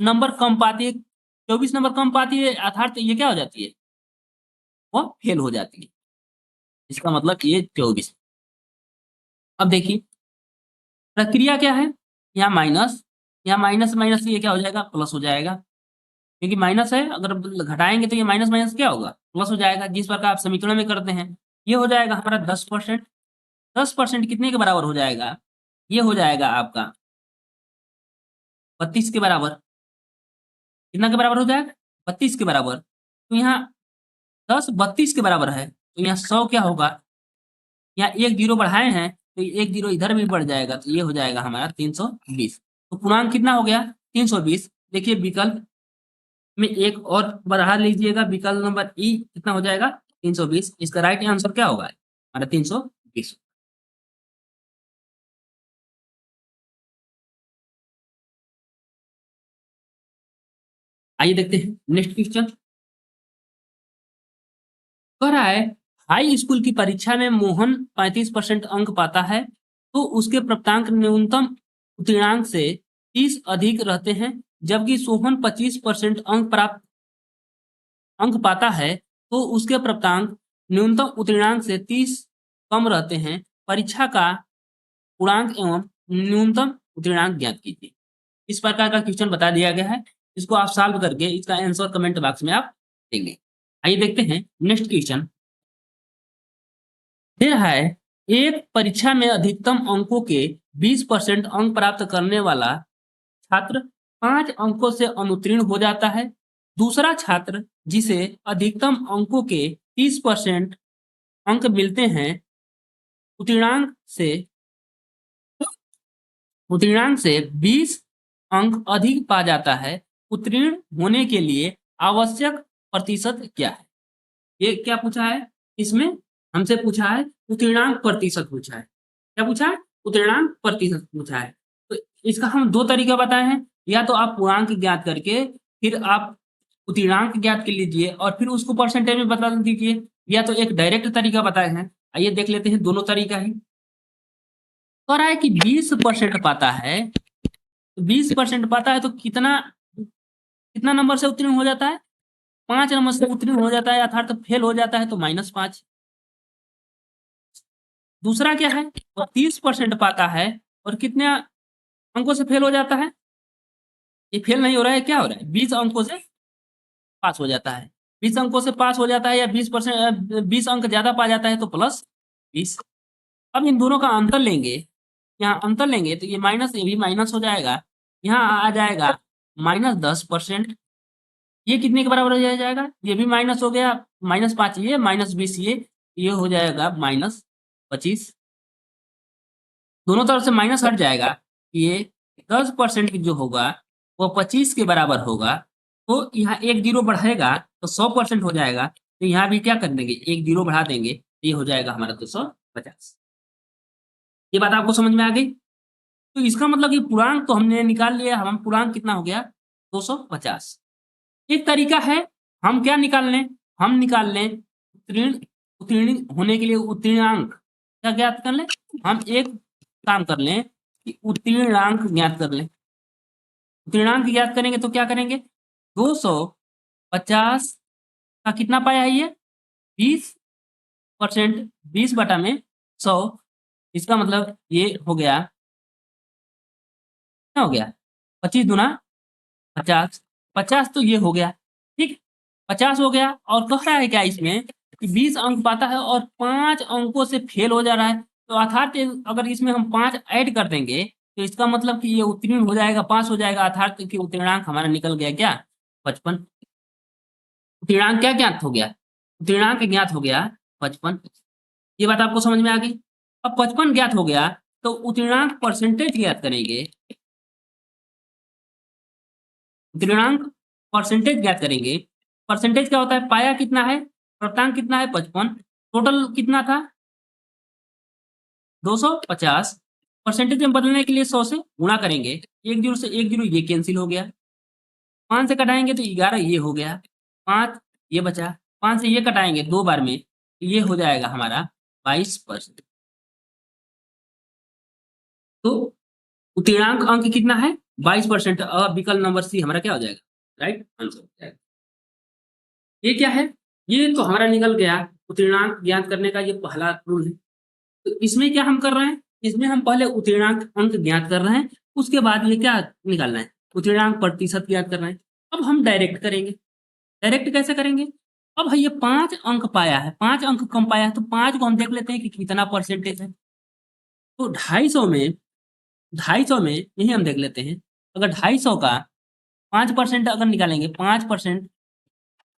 नंबर कम पाती है। 24 नंबर कम पाती है अर्थात ये क्या हो जाती है? वह फेल हो जाती है। इसका मतलब ये 24। अब देखिए प्रक्रिया क्या है? यहाँ माइनस, यहाँ माइनस माइनस ये क्या हो जाएगा? प्लस हो जाएगा, क्योंकि माइनस है। अगर घटाएंगे तो ये माइनस माइनस क्या होगा? प्लस हो जाएगा। जिस प्रकार आप समीकरण में करते हैं, ये हो जाएगा हमारा 10%। 10% कितने के बराबर हो जाएगा? ये हो जाएगा आपका 32 के बराबर। कितना के बराबर हो जाएगा? 32 के बराबर। तो यहाँ 10 32 के बराबर है, तो यहाँ 100 क्या होगा? यहाँ एक जीरो बढ़ाए हैं, तो एक जीरो इधर भी बढ़ जाएगा, तो ये हो जाएगा हमारा 320। तो पूर्णांक कितना हो गया? 320। देखिए विकल्प में एक और बढ़ा लीजिएगा, विकल्प नंबर ई कितना हो जाएगा? 320। इसका राइट आंसर क्या होगा? हमारा 320। आइए देखते हैं नेक्स्ट क्वेश्चन। कह रहा है हाई स्कूल की परीक्षा में मोहन 35% अंक पाता है, तो उसके प्राप्तांक न्यूनतम उत्तीर्णांक से 30 अधिक रहते हैं, जबकि सोहन 25% अंक पाता है, तो उसके प्राप्तांक न्यूनतम उत्तीर्णांक से 30 कम रहते हैं। परीक्षा का पूर्णांक एवं न्यूनतम उत्तीर्णांक ज्ञात कीजिए। इस प्रकार का क्वेश्चन बता दिया गया है। इसको आप सॉल्व करके इसका आंसर कमेंट बॉक्स में आप देंगे। आइए देखते हैं नेक्स्ट क्वेश्चन। दे रहा है एक परीक्षा में अधिकतम अंकों के 20% अंक प्राप्त करने वाला छात्र 5 अंकों से अनुत्तीर्ण हो जाता है। दूसरा छात्र जिसे अधिकतम अंकों के 30% अंक मिलते हैं, उत्तीर्णांक से उत्तीर्णांक से 20 अंक अधिक पा जाता है। उत्तीर्ण होने के लिए आवश्यक प्रतिशत क्या है? ये क्या पूछा है? इसमें हमसे पूछा है उत्तीर्णांक प्रतिशत पूछा है। क्या पूछा है? उत्तीर्णांक प्रतिशत पूछा है। तो इसका हम दो तरीका बताए हैं। या तो आप पूर्णांक ज्ञात करके फिर आप उत्तीर्णांक ज्ञात कर लीजिए और फिर उसको परसेंटेज में बता दीजिए, या तो एक डायरेक्ट तरीका बताए हैं। आइए देख लेते हैं दोनों तरीका ही। कह रहा है कि 20% पाता है, 20% पाता है तो कितना कितना नंबर से उत्तीर्ण हो जाता है? 5 नंबर से उत्तीर्ण हो जाता है, अर्थात तो फेल हो जाता है, तो -5। दूसरा क्या है? वो 30% पाता है और कितने अंकों से फेल हो जाता है? ये फेल नहीं हो रहा है, क्या हो रहा है? 20 अंकों से पास हो जाता है। 20 अंकों से पास हो जाता है या 20% 20 अंक ज्यादा पा जाता है, तो +20। अब इन दोनों का अंतर लेंगे, यहाँ अंतर लेंगे तो ये माइनस, ये भी माइनस हो जाएगा। यहाँ आ जाएगा -10%। ये कितने के बराबर हो जाएगा? ये भी माइनस हो गया, -5 ये, -20 ये हो जाएगा -25। दोनों तरफ से माइनस हट जाएगा। ये 10% जो होगा वो 25 के बराबर होगा। तो यहाँ एक जीरो बढ़ेगा तो 100% हो जाएगा, तो यहाँ भी क्या कर देंगे, एक जीरो बढ़ा देंगे, ये हो जाएगा हमारा 250। ये बात आपको समझ में आ गई? तो इसका मतलब कि पूर्णांक तो हमने निकाल लिया, हम पूर्णांक कितना हो गया 250। एक तरीका है, हम क्या निकाल लें, हम निकाल लें उत्तीर्ण, उत्तीर्ण होने के लिए उत्तीर्णांक क्या ज्ञात कर लें, हम एक काम कर लें कि उत्तीर्णांक ज्ञात कर लें। उत्तीर्णांक ज्ञात करेंगे तो क्या करेंगे, 250 का कितना पाया है ये 20%, 20 बटा में 100, इसका मतलब ये हो गया, क्या हो गया 25 दूना 50, 50 तो ये हो गया, ठीक, 50 हो गया। और कह रहा है क्या इसमें कि 20 अंक पाता है और 5 अंकों से फेल हो जा रहा है, तो अर्थात अगर इसमें हम 5 ऐड कर देंगे तो इसका मतलब कि ये उत्तीर्ण हो जाएगा, पास हो जाएगा, अर्थात कि उत्तीर्णांक हमारा निकल गया क्या 55। उत्तीर्णांक क्या ज्ञात हो गया, उत्तीर्णांक ज्ञात हो गया 55। ये बात आपको समझ में आ गई? अब 55 ज्ञात हो गया तो उत्तीर्णांक परसेंटेज ज्ञात करेंगे, उत्तीर्णांक परसेंटेज ज्ञात करेंगे। परसेंटेज क्या होता है, पाया कितना है, प्राप्तांक कितना है 55, टोटल कितना था 250, परसेंटेज में बदलने के लिए 100 से गुणा करेंगे, एक जीरो से एक जीरो ये कैंसिल हो गया, 5 से कटाएंगे तो 11 ये हो गया, 5 ये बचा, 5 से ये कटाएंगे 2 बार में, ये हो जाएगा हमारा 22%। तो उत्तीर्णांक अंक कितना है 22%। अब विकल्प नंबर सी हमारा क्या हो जाएगा, राइट आंसर हो जाएगा। ये क्या है, ये तो हमारा निकल गया उत्तीर्णांक ज्ञात करने का ये पहला रूल है। तो इसमें क्या हम कर रहे हैं, इसमें हम पहले उत्तीर्णांक अंक ज्ञात कर रहे हैं, उसके बाद ये क्या निकालना है, उत्तीर्णांक प्रतिशत ज्ञात करना है। अब हम डायरेक्ट करेंगे, डायरेक्ट कैसे करेंगे, अब भाई ये 5 अंक पाया है, 5 अंक कम पाया है, तो 5 को हम देख लेते हैं कि कितना परसेंटेज है। तो 250 में यही हम देख लेते हैं, अगर 250 का 5% अगर निकालेंगे, 5%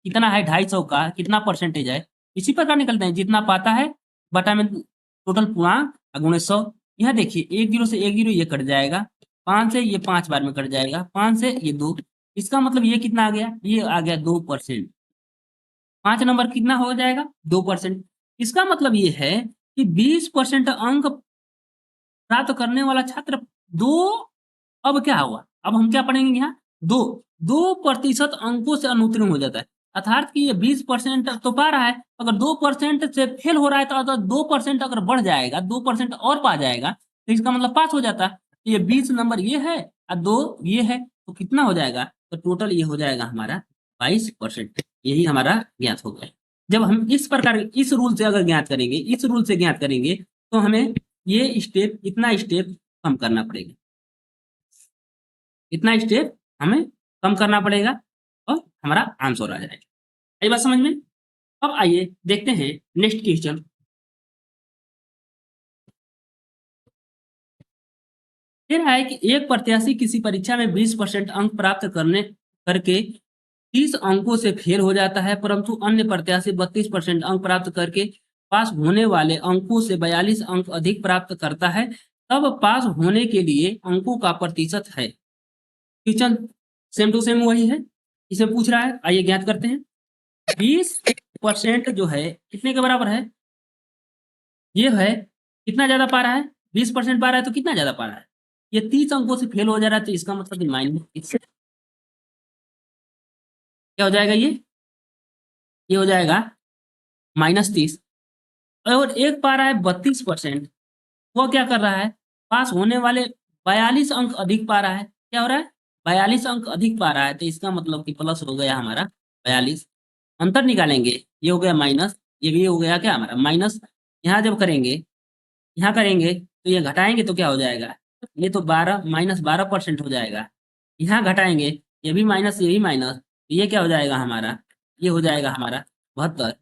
कितना है, 250 का कितना परसेंटेज है, इसी प्रकार निकलते हैं, जितना पाता है बटा में टोटल पूर्णांक गुणे 100। यहाँ देखिए एक जीरो से एक जीरो ये कट जाएगा, 5 से ये 5 बार में कट जाएगा, 5 से ये 2, इसका मतलब ये कितना आ गया, ये आ गया 2%। 5 नंबर कितना हो जाएगा 2%। इसका मतलब ये है कि 20% अंक प्राप्त करने वाला छात्र दो, अब क्या हुआ, अब हम क्या पढ़ेंगे यहाँ, 2% अंकों से अनुत्तीर्ण हो जाता है, अर्थात कि ये 20% तो पा रहा है, अगर 2% से फेल हो रहा है तो 2% अगर बढ़ जाएगा, 2% और पा जाएगा तो इसका मतलब पास हो जाता है। तो ये 20 नंबर ये है और 2 ये है, तो कितना हो जाएगा, तो टोटल ये हो जाएगा हमारा 22%। यही हमारा ज्ञात हो गया। जब हम इस प्रकार इस रूल से अगर ज्ञात करेंगे, इस रूल से ज्ञात करेंगे तो हमें ये स्टेप, इतना स्टेप कम करना पड़ेगा, इतना स्टेप हमें कम करना पड़ेगा और हमारा आंसर आ जाएगा। आई बात समझ में? अब आइए देखते हैं नेक्स्ट क्वेश्चन। कह रहा है कि एक प्रत्याशी किसी परीक्षा में 20% अंक प्राप्त करने करके 30 अंकों से फेल हो जाता है, परंतु अन्य प्रत्याशी 32% अंक प्राप्त करके पास होने वाले अंकों से 42 अंक अधिक प्राप्त करता है, तब पास होने के लिए अंकों का प्रतिशत है। क्वेश्चन सेम टू सेम वही है, इसे पूछ रहा है, आइए ज्ञात करते हैं। 20% जो है कितने के बराबर है, ये है कितना ज्यादा पा रहा है, 20% पा रहा है तो कितना ज्यादा पा रहा है, ये 30 अंकों से फेल हो जा रहा है, तो इसका मतलब माइनस क्या हो जाएगा, ये हो जाएगा -30। और एक पा रहा है 32%, वो क्या कर रहा है, पास होने वाले 42 अंक अधिक पा रहा है, क्या हो रहा है 42 अंक अधिक पा रहा है, तो इसका मतलब कि प्लस हो गया हमारा 42, अंतर निकालेंगे ये हो गया माइनस, ये भी हो गया क्या हमारा माइनस। यहाँ जब करेंगे, यहाँ करेंगे तो ये घटाएंगे तो क्या हो जाएगा, ये तो 12 -12% हो जाएगा, यहाँ घटाएंगे ये भी माइनस ये भी माइनस, तो ये क्या हो जाएगा हमारा, ये हो जाएगा हमारा 72। तो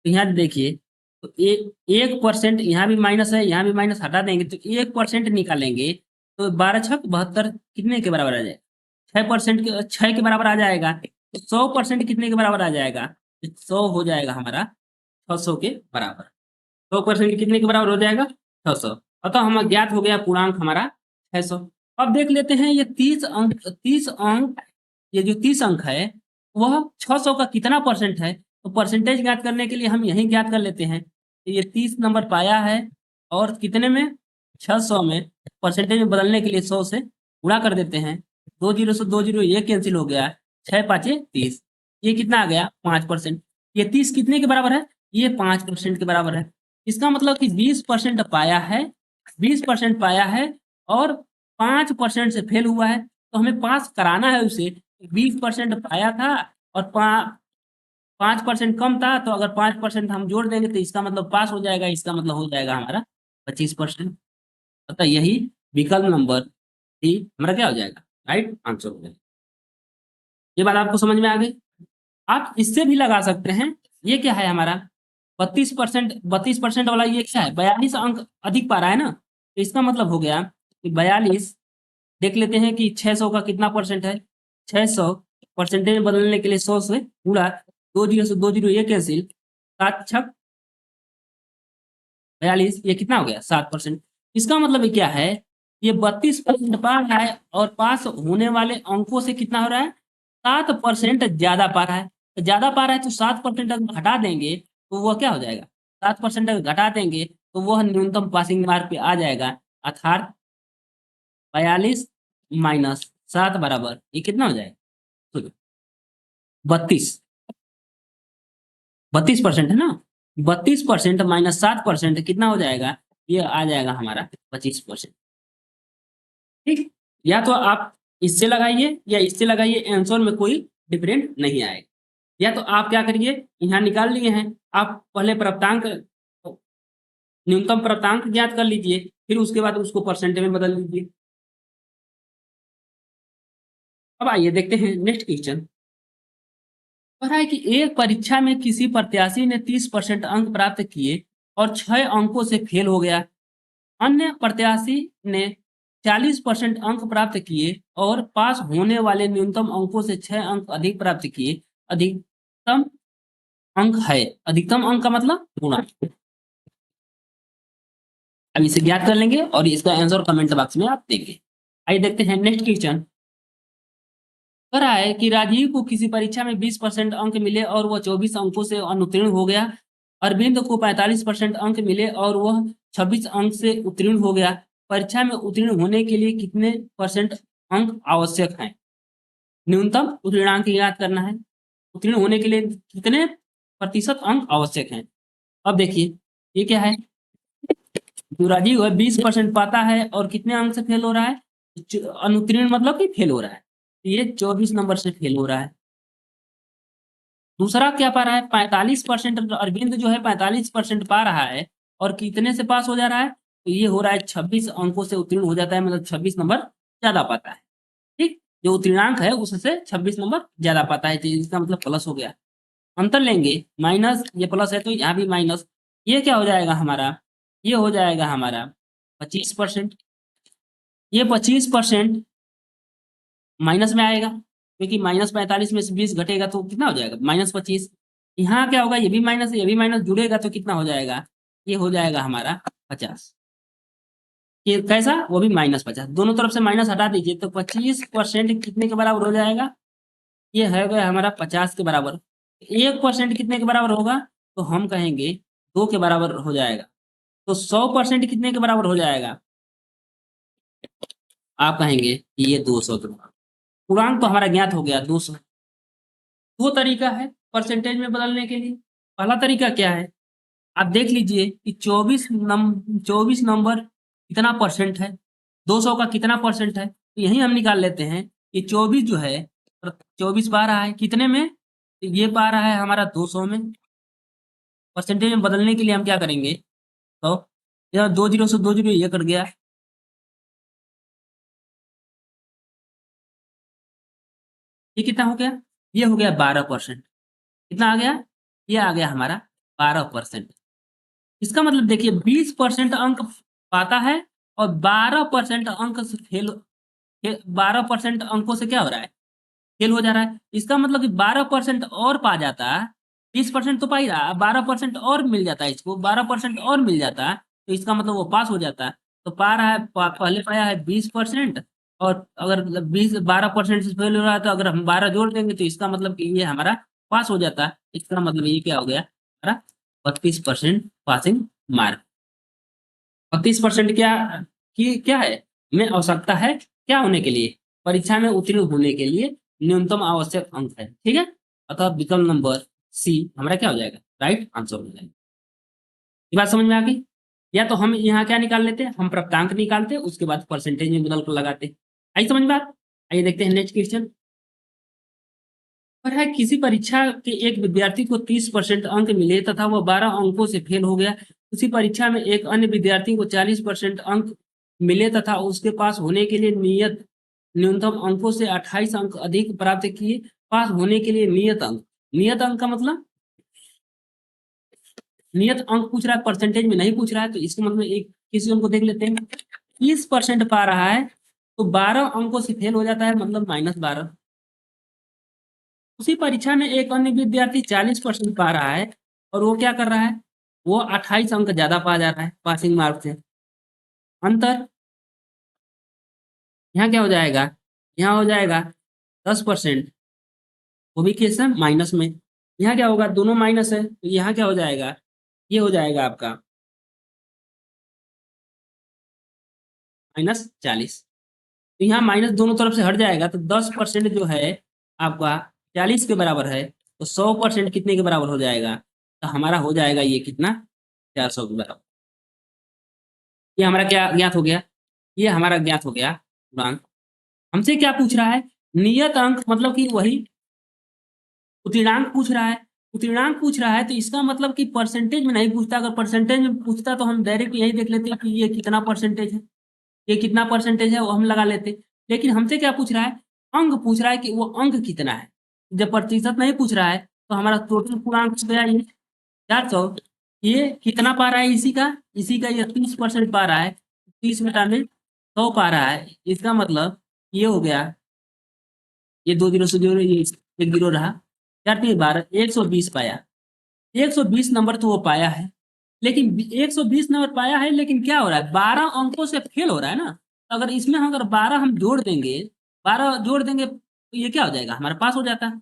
यहाँ देखिए, तो 1% यहाँ भी माइनस है, यहाँ भी माइनस हटा देंगे तो 1% निकालेंगे, तो 12 छक 72 कितने के बराबर आ जाएगा, 6% के 6 के बराबर आ जाएगा, तो 100% कितने के बराबर आ जाएगा, 100 हो जाएगा हमारा 600 के बराबर, 100% कितने के बराबर हो जाएगा 600। अतः हम ज्ञात हो गया पूर्णांक हमारा 600। अब देख लेते हैं ये 30 अंक, 30 अंक, ये जो 30 अंक है वह 600 का कितना परसेंट है, तो परसेंटेज ज्ञात करने के लिए हम यही ज्ञात कर लेते हैं। ये 30 नंबर पाया है और कितने में 600 में परसेंटेज में बदलने के लिए 100 से गुणा कर देते हैं। 2 जीरो से 2 जीरो ये कैंसिल हो गया, 6 पाँचे 30, ये कितना आ गया 5%। ये 30 कितने के बराबर है, ये 5% के बराबर है। इसका मतलब कि 20% पाया है, 20% पाया है और 5% से फेल हुआ है, तो हमें पास कराना है उसे। 20% पाया था और 5% कम था, तो अगर 5% हम जोड़ देंगे तो इसका मतलब पास हो जाएगा, इसका मतलब हो जाएगा हमारा 25%। अतः यही विकल्प नंबर डी हमारा क्या हो जाएगा, राइट आंसर हो जाएगा। ये बात आपको समझ में आ गई। आप इससे भी लगा सकते हैं, ये क्या है हमारा 32% वाला, ये क्या है 42 अंक अधिक पा रहा है ना, तो इसका मतलब हो गया कि 42, देख लेते हैं कि 600 का कितना परसेंट है। 600 परसेंटेज में बदलने के लिए 100 से गुणा, 2 जीरो से 2 जीरो ये कैंसिल, 7 छक 42, ये कितना हो गया 7%। इसका मतलब ये क्या है, ये 32% पा रहा है और पास होने वाले अंकों से कितना हो रहा है 7% ज्यादा पा रहा है। तो ज्यादा पा रहा है तो 7% अगर घटा देंगे तो वह क्या हो जाएगा, 7% अगर घटा देंगे तो वह न्यूनतम पासिंग मार्क पे आ जाएगा। अर्थात 42 माइनस 7 बराबर ये कितना हो जाएगा, 32, 32% है ना, 32% माइनस 7% कितना हो जाएगा, ये आ जाएगा हमारा 25%। ठीक, या तो आप इससे लगाइए या इससे लगाइए, आंसर में कोई डिफरेंट नहीं आएगा। या तो आप क्या करिए, यहाँ निकाल लिए हैं, आप पहले प्राप्तांक न्यूनतम प्राप्तांक ज्ञात कर लीजिए, फिर उसके बाद उसको परसेंटेज में बदल लीजिए। अब आइए देखते हैं नेक्स्ट क्वेश्चन। कह रहा है कि एक परीक्षा में किसी प्रत्याशी ने 30% अंक प्राप्त किए और 6 अंकों से फेल हो गया। अन्य प्रत्याशी ने 40% अंक प्राप्त किए और पास होने वाले न्यूनतम अंकों से 6 अंक अधिक प्राप्त किए। अधिकतम अंक है, अधिकतम अंक का मतलब गुणा। अब इसे ज्ञात कर लेंगे और इसका आंसर कमेंट बॉक्स में आप देंगे। आइए देखते हैं नेक्स्ट क्वेश्चन। कह रहा है कि राजीव को किसी परीक्षा में 20% अंक मिले और वह 24 अंकों से अनुत्तीर्ण हो गया। अरविंद को 45% अंक मिले और वह 26 अंक से उत्तीर्ण हो गया। परीक्षा में उत्तीर्ण होने के लिए कितने परसेंट अंक आवश्यक हैं, न्यूनतम उत्तीर्णांक याद करना है। उत्तीर्ण होने के लिए कितने प्रतिशत अंक आवश्यक हैं। अब देखिए ये क्या है, जो राजीव है 20% पाता है और कितने अंक से फेल हो रहा है, अनुत्तीर्ण मतलब कि फेल हो रहा है, ये 24 नंबर से फेल हो रहा है। दूसरा क्या पा रहा है 45%, अरविंद जो है 45% पा रहा है और कितने से पास हो जा रहा है, तो ये हो रहा है 26 अंकों से उत्तीर्ण हो जाता है, मतलब 26 नंबर ज्यादा पाता है। ठीक, जो उत्तीर्णांक है उससे 26 नंबर ज्यादा पाता है, तो इसका मतलब प्लस हो गया। अंतर लेंगे, माइनस, ये प्लस है तो यहाँ भी माइनस, ये क्या हो जाएगा हमारा, ये हो जाएगा हमारा 25%। ये 25% माइनस में आएगा, क्योंकि -45 में से 20 घटेगा तो कितना हो जाएगा -25। यहाँ क्या होगा, ये भी माइनस ये भी माइनस जुड़ेगा तो कितना हो जाएगा, ये हो जाएगा हमारा 50। ये कैसा, वो भी -50, दोनों तरफ से माइनस हटा दीजिए तो 25% कितने के बराबर हो जाएगा, ये है गया हमारा 50 के बराबर। 1% कितने के बराबर होगा, तो हम कहेंगे 2 के बराबर हो जाएगा। तो 100% कितने के बराबर हो जाएगा, आप कहेंगे कि ये 200 के बराबर। पूर्णांक तो हमारा ज्ञात हो गया 200। दो तरीका है परसेंटेज में बदलने के लिए। पहला तरीका क्या है, आप देख लीजिए कि 24 नंबर कितना परसेंट है, 200 का कितना परसेंट है, तो यही हम निकाल लेते हैं कि 24 जो है 24 पा रहा है कितने में, तो ये पा रहा है हमारा 200 में। परसेंटेज में बदलने के लिए हम क्या करेंगे, तो यह 2 जीरो से 2 जीरो ये कट गया, ये कितना हो गया, ये हो गया 12%। कितना आ गया, ये आ गया हमारा 12%। इसका मतलब देखिए 20% अंक पाता है और 12% अंक से फेल, 12% अंकों से क्या हो रहा है, फेल हो जा रहा है। इसका मतलब कि 12% और पा जाता, 30% तो पा ही रहा, 12% और मिल जाता है इसको, 12% और मिल जाता तो इसका मतलब वो पास हो जाता। तो पा रहा है, पहले पाया है 20%, और अगर 12% से फेल हो रहा है तो अगर हम 12 जोड़ देंगे तो इसका मतलब कि ये हमारा पास हो जाता है। इसका मतलब ये क्या हो गया हमारा 32% पासिंग मार्क। 32% क्या है में आवश्यकता है क्या होने के लिए, परीक्षा में उत्तीर्ण होने के लिए न्यूनतम आवश्यक अंक है। ठीक है, अतः विकल्प नंबर सी हमारा क्या हो जाएगा, राइट आंसर हो जाएगा। ये बात समझ में आ गई। या तो हम यहाँ क्या निकाल लेते हैं, हम प्राप्तांक निकालते उसके बाद परसेंटेज में बदल कर लगाते। आई समझ में बात। आइए देखते हैं नेक्स्ट क्वेश्चन। पर है किसी परीक्षा के एक विद्यार्थी को 30% अंक मिले तथा वह 12 अंकों से फेल हो गया। उसी परीक्षा में एक अन्य विद्यार्थी को 40% अंक मिले तथा उसके पास होने के लिए नियत न्यूनतम अंकों से 28 अंक अधिक प्राप्त किए। पास होने के लिए नियत अंक का मतलब नियत अंक पूछ रहा है, परसेंटेज में नहीं पूछ रहा है। तो इसके मतलब एक किसी को देख लेते हैं। 30% पा रहा है तो 12 अंकों से फेल हो जाता है, मतलब -12। उसी परीक्षा में एक अन्य विद्यार्थी 40% पा रहा है और वो क्या कर रहा है, वो 28 अंक ज्यादा पा जा रहा है पासिंग मार्क से। अंतर यहाँ क्या हो जाएगा, यहाँ हो जाएगा 10%, वो भी केस है माइनस में। यहाँ क्या होगा, दोनों माइनस है तो यहाँ क्या हो जाएगा, ये हो जाएगा आपका -40। तो यहाँ माइनस दोनों तरफ से हट जाएगा तो 10% जो है आपका 40 के बराबर है, तो 100% कितने के बराबर हो जाएगा, तो हमारा हो जाएगा ये कितना, 400 के बराबर। ये हमारा क्या ज्ञात हो गया, ये हमारा ज्ञात हो गया गुणांक। हमसे क्या पूछ रहा है, नियत अंक, मतलब कि वही उत्तीर्णांक पूछ रहा है। उत्तीर्णांक पूछ रहा है तो इसका मतलब कि परसेंटेज में नहीं पूछता। अगर परसेंटेज में पूछता तो हम डायरेक्ट यही देख लेते कि ये कितना परसेंटेज है, ये कितना परसेंटेज है वो हम लगा लेते। लेकिन हमसे क्या पूछ रहा है, अंक पूछ रहा है कि वो अंक कितना है। जब प्रतिशत नहीं पूछ रहा है तो हमारा टोटल पूर्णांक हो गया ये 400। ये कितना पा रहा है, इसी का ये 30% पा रहा है, 30 बटा में 100 पा रहा है। इसका मतलब ये हो गया, ये 2 जीरो से जोड़ो, ये 1 जीरो रहा, 4×3 = 12, 120 पाया। 120 नंबर तो वो पाया है, लेकिन 120 नंबर पाया है, लेकिन क्या हो रहा है, 12 अंकों से फेल हो रहा है ना। तो अगर इसमें अगर 12 हम जोड़ देंगे, 12 जोड़ देंगे तो ये क्या हो जाएगा, हमारा पास हो जाता है।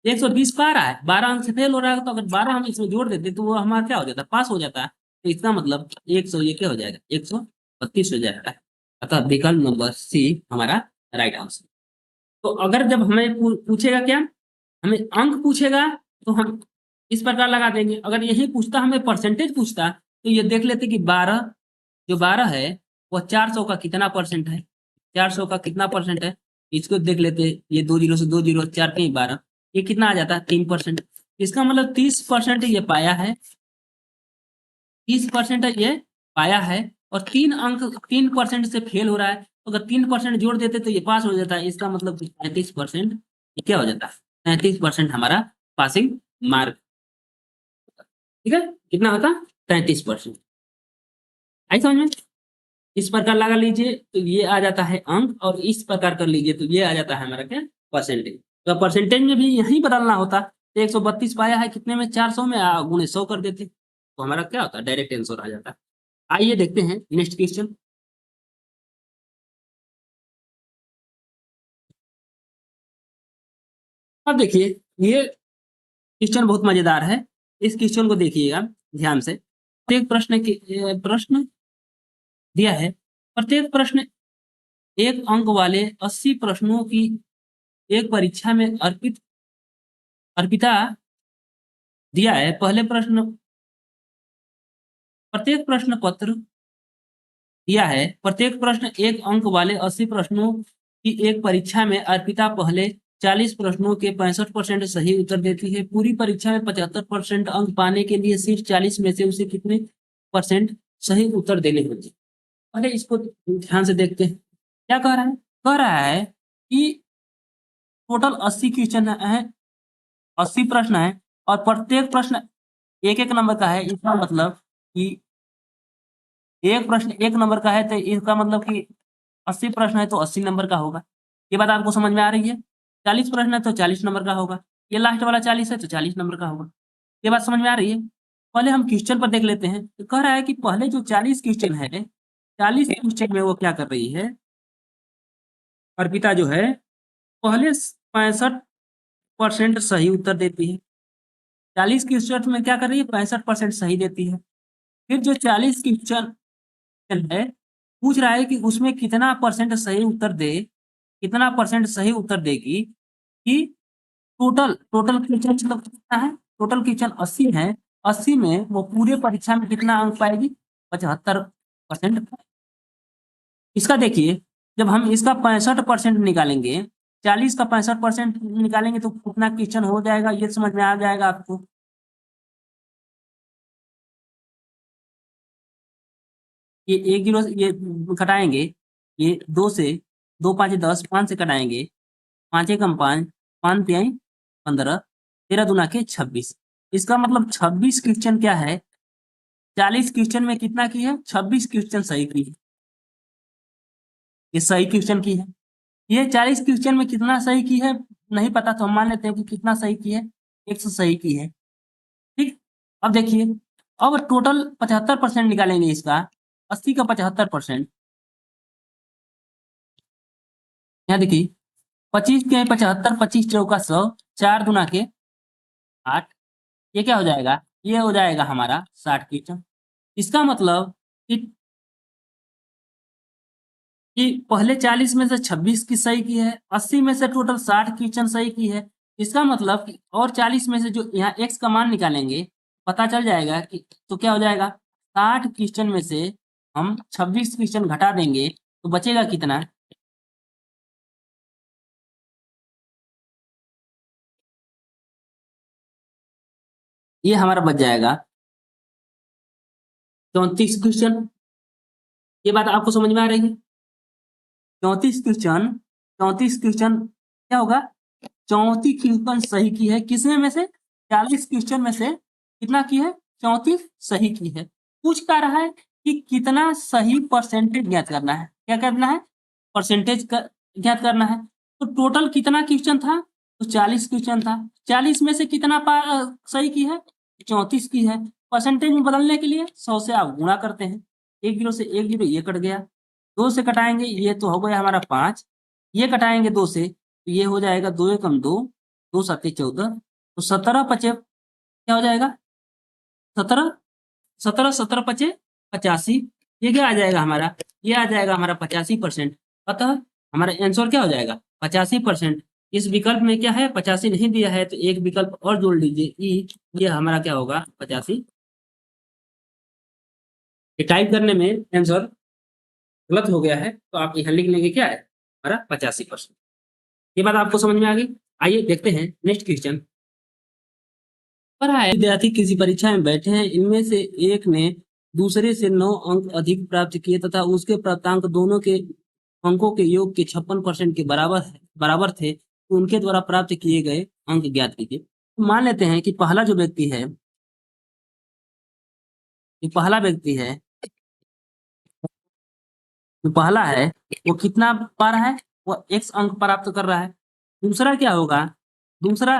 120 पा रहा है, 12 अंक से फेल हो रहा है, तो अगर 12 हम इसमें जोड़ देते तो वो हमारा क्या हो जाता है, पास हो जाता है। तो इसका मतलब 100, ये क्या हो जाएगा, 132 हो जाएगा। अतः विकल्प नंबर सी हमारा राइट आंसर। तो अगर जब हमें पूछेगा क्या, हमें अंक पूछेगा तो हम इस प्रकार लगा देंगे। अगर यही पूछता, हमें परसेंटेज पूछता, तो ये देख लेते कि 12, जो 12 है वो 400 का कितना परसेंट है, 400 का कितना परसेंट है, इसको देख लेते। ये 2 जीरो से 2 जीरो, 4×3 = 12, ये कितना आ जाता है, 3%। इसका मतलब 30% ये पाया है, 30% ये पाया है, और 3% से फेल हो रहा है। तो अगर 3% जोड़ देते तो ये पास हो जाता है। इसका मतलब 33% क्या हो जाता है, 33% हमारा पासिंग मार्क। ठीक है, कितना होता, 33%। आई समझ में। इस प्रकार लगा लीजिए तो ये आ जाता है अंक, और इस प्रकार कर लीजिए तो ये आ जाता है हमारा क्या, परसेंटेज। तो परसेंटेज में भी यही बदलना होता, तो 132 पाया है कितने में, 400 में, गुणे 100 कर देते तो हमारा क्या होता, डायरेक्ट आंसर आ जाता। आइए देखते हैं नेक्स्ट क्वेश्चन। अब देखिए, ये क्वेश्चन बहुत मजेदार है। इस क्वेश्चन को देखिएगा ध्यान से। प्रत्येक प्रश्न दिया है, प्रत्येक प्रश्न एक अंक वाले 80 प्रश्नों की एक परीक्षा में अर्पिता दिया है। पहले प्रश्न, प्रत्येक प्रश्न पत्र दिया है, प्रत्येक प्रश्न एक अंक वाले 80 प्रश्नों की एक परीक्षा में अर्पिता पहले 40 प्रश्नों के 65% सही उत्तर देती है। पूरी परीक्षा में 75% अंक पाने के लिए सिर्फ 40 में से उसे कितने परसेंट सही उत्तर देने होंगे। पहले इसको ध्यान से देखते हैं, क्या कह रहा है, कह रहा है कि टोटल 80 क्वेश्चन है, 80 प्रश्न है, और प्रत्येक प्रश्न एक एक नंबर का है। इसका मतलब कि एक प्रश्न एक नंबर का है, तो इसका मतलब कि 80 प्रश्न है तो 80 नंबर का होगा। ये बात आपको समझ में आ रही है। 40 प्रश्न है तो 40 नंबर का होगा, ये लास्ट वाला 40 है तो 40 नंबर का होगा। ये बात समझ में आ रही है। पहले हम क्वेश्चन पर देख लेते हैं। तो कह रहा है कि पहले जो 40 क्वेश्चन है, 40 क्वेश्चन में वो क्या कर रही है, अर्पिता जो है पहले 65% सही उत्तर देती है। 40 क्वेश्चन में क्या कर रही है, 65% सही देती है। फिर जो 40 क्वेश्चन है पूछ रहा है कि उसमें कितना परसेंट सही उत्तर दे, कितना परसेंट सही उत्तर देगी कि टोटल टोटल क्वेश्चन मतलब कितना है, टोटल क्वेश्चन 80 है, 80 में वो पूरे परीक्षा में कितना अंक पाएगी, 75%। इसका देखिए, जब हम इसका 65% निकालेंगे, 40 का 65% निकालेंगे तो कितना क्वेश्चन हो जाएगा, ये समझ में आ जाएगा आपको। ये एक जीरो ये घटाएंगे, ये 2 से 2 5 10, 5 से कटाएंगे, 5 एकम 5, 5 तिहाई 15, 13 दूना के 26। इसका मतलब 26 क्वेश्चन क्या है, 40 क्वेश्चन में कितना की है, 26 क्वेश्चन सही की है। ये सही क्वेश्चन की है। ये 40 क्वेश्चन में कितना सही की है नहीं पता, तो हम मान लेते हैं कि कितना सही की है, 100 सही की है। ठीक, अब देखिए, अब टोटल 75% निकालेंगे इसका, 80 का 75%। यहाँ देखिए, 25 के 75, 25 चौका 100, 4 दूना के 8, ये क्या हो जाएगा, ये हो जाएगा हमारा 60 क्वेश्चन। इसका मतलब कि पहले 40 में से 26 की सही की है, 80 में से टोटल 60 क्वेश्चन सही की है। इसका मतलब कि और 40 में से जो यहाँ x का मान निकालेंगे, पता चल जाएगा कि तो क्या हो जाएगा, 60 क्वेश्चन में से हम 26 क्वेश्चन घटा देंगे तो बचेगा कितना, ये हमारा बच जाएगा 34 क्वेश्चन। ये बात आपको समझ में आ रही है। 34 क्वेश्चन, 34 क्वेश्चन क्या होगा, 34 क्वेश्चन सही की है, किसमें में से, 40 क्वेश्चन में से कितना की है, 34 सही की है। पूछ क्या रहा है कि कितना सही परसेंटेज ज्ञात करना है, क्या करना है, परसेंटेज ज्ञात करना है। तो टोटल कितना क्वेश्चन था, तो 40 क्वेश्चन था, 40 में से कितना सही की है, 34 की है। परसेंटेज में बदलने के लिए 100 से आप गुणा करते हैं, एक जीरो से एक जीरो ये कट गया, 2 से कटाएंगे ये तो हो गया हमारा 5, ये कटाएंगे 2 से तो ये हो जाएगा 2 एकम 2, 2 सत्ते 14, तो 17 पचे क्या हो जाएगा, 17, 17 17 पचे 85, ये क्या आ जाएगा हमारा, ये आ जाएगा हमारा 85%। अतः हमारा आंसर क्या हो जाएगा, 85%। इस विकल्प में क्या है, 85 नहीं दिया है तो एक विकल्प और जोड़ लीजिए ई, ये हमारा क्या होगा 85। ये टाइप करने में आंसर गलत हो गया है तो आप यहाँ लिख लेंगे क्या है हमारा 85%। ये बात आपको समझ में आ गई। आइए देखते हैं नेक्स्ट क्वेश्चन। पढ़ा है, विद्यार्थी किसी परीक्षा में बैठे हैं, इनमें से एक ने दूसरे से 9 अंक अधिक प्राप्त किए तथा उसके प्राप्तांक दोनों के अंकों के योग के 56% के बराबर थे, तो उनके द्वारा प्राप्त किए गए अंक ज्ञात कीजिए। तो मान लेते हैं कि पहला जो व्यक्ति है, जो पहला व्यक्ति है, जो पहला है वो कितना पा रहा है, वो x अंक प्राप्त कर रहा है। दूसरा क्या होगा, दूसरा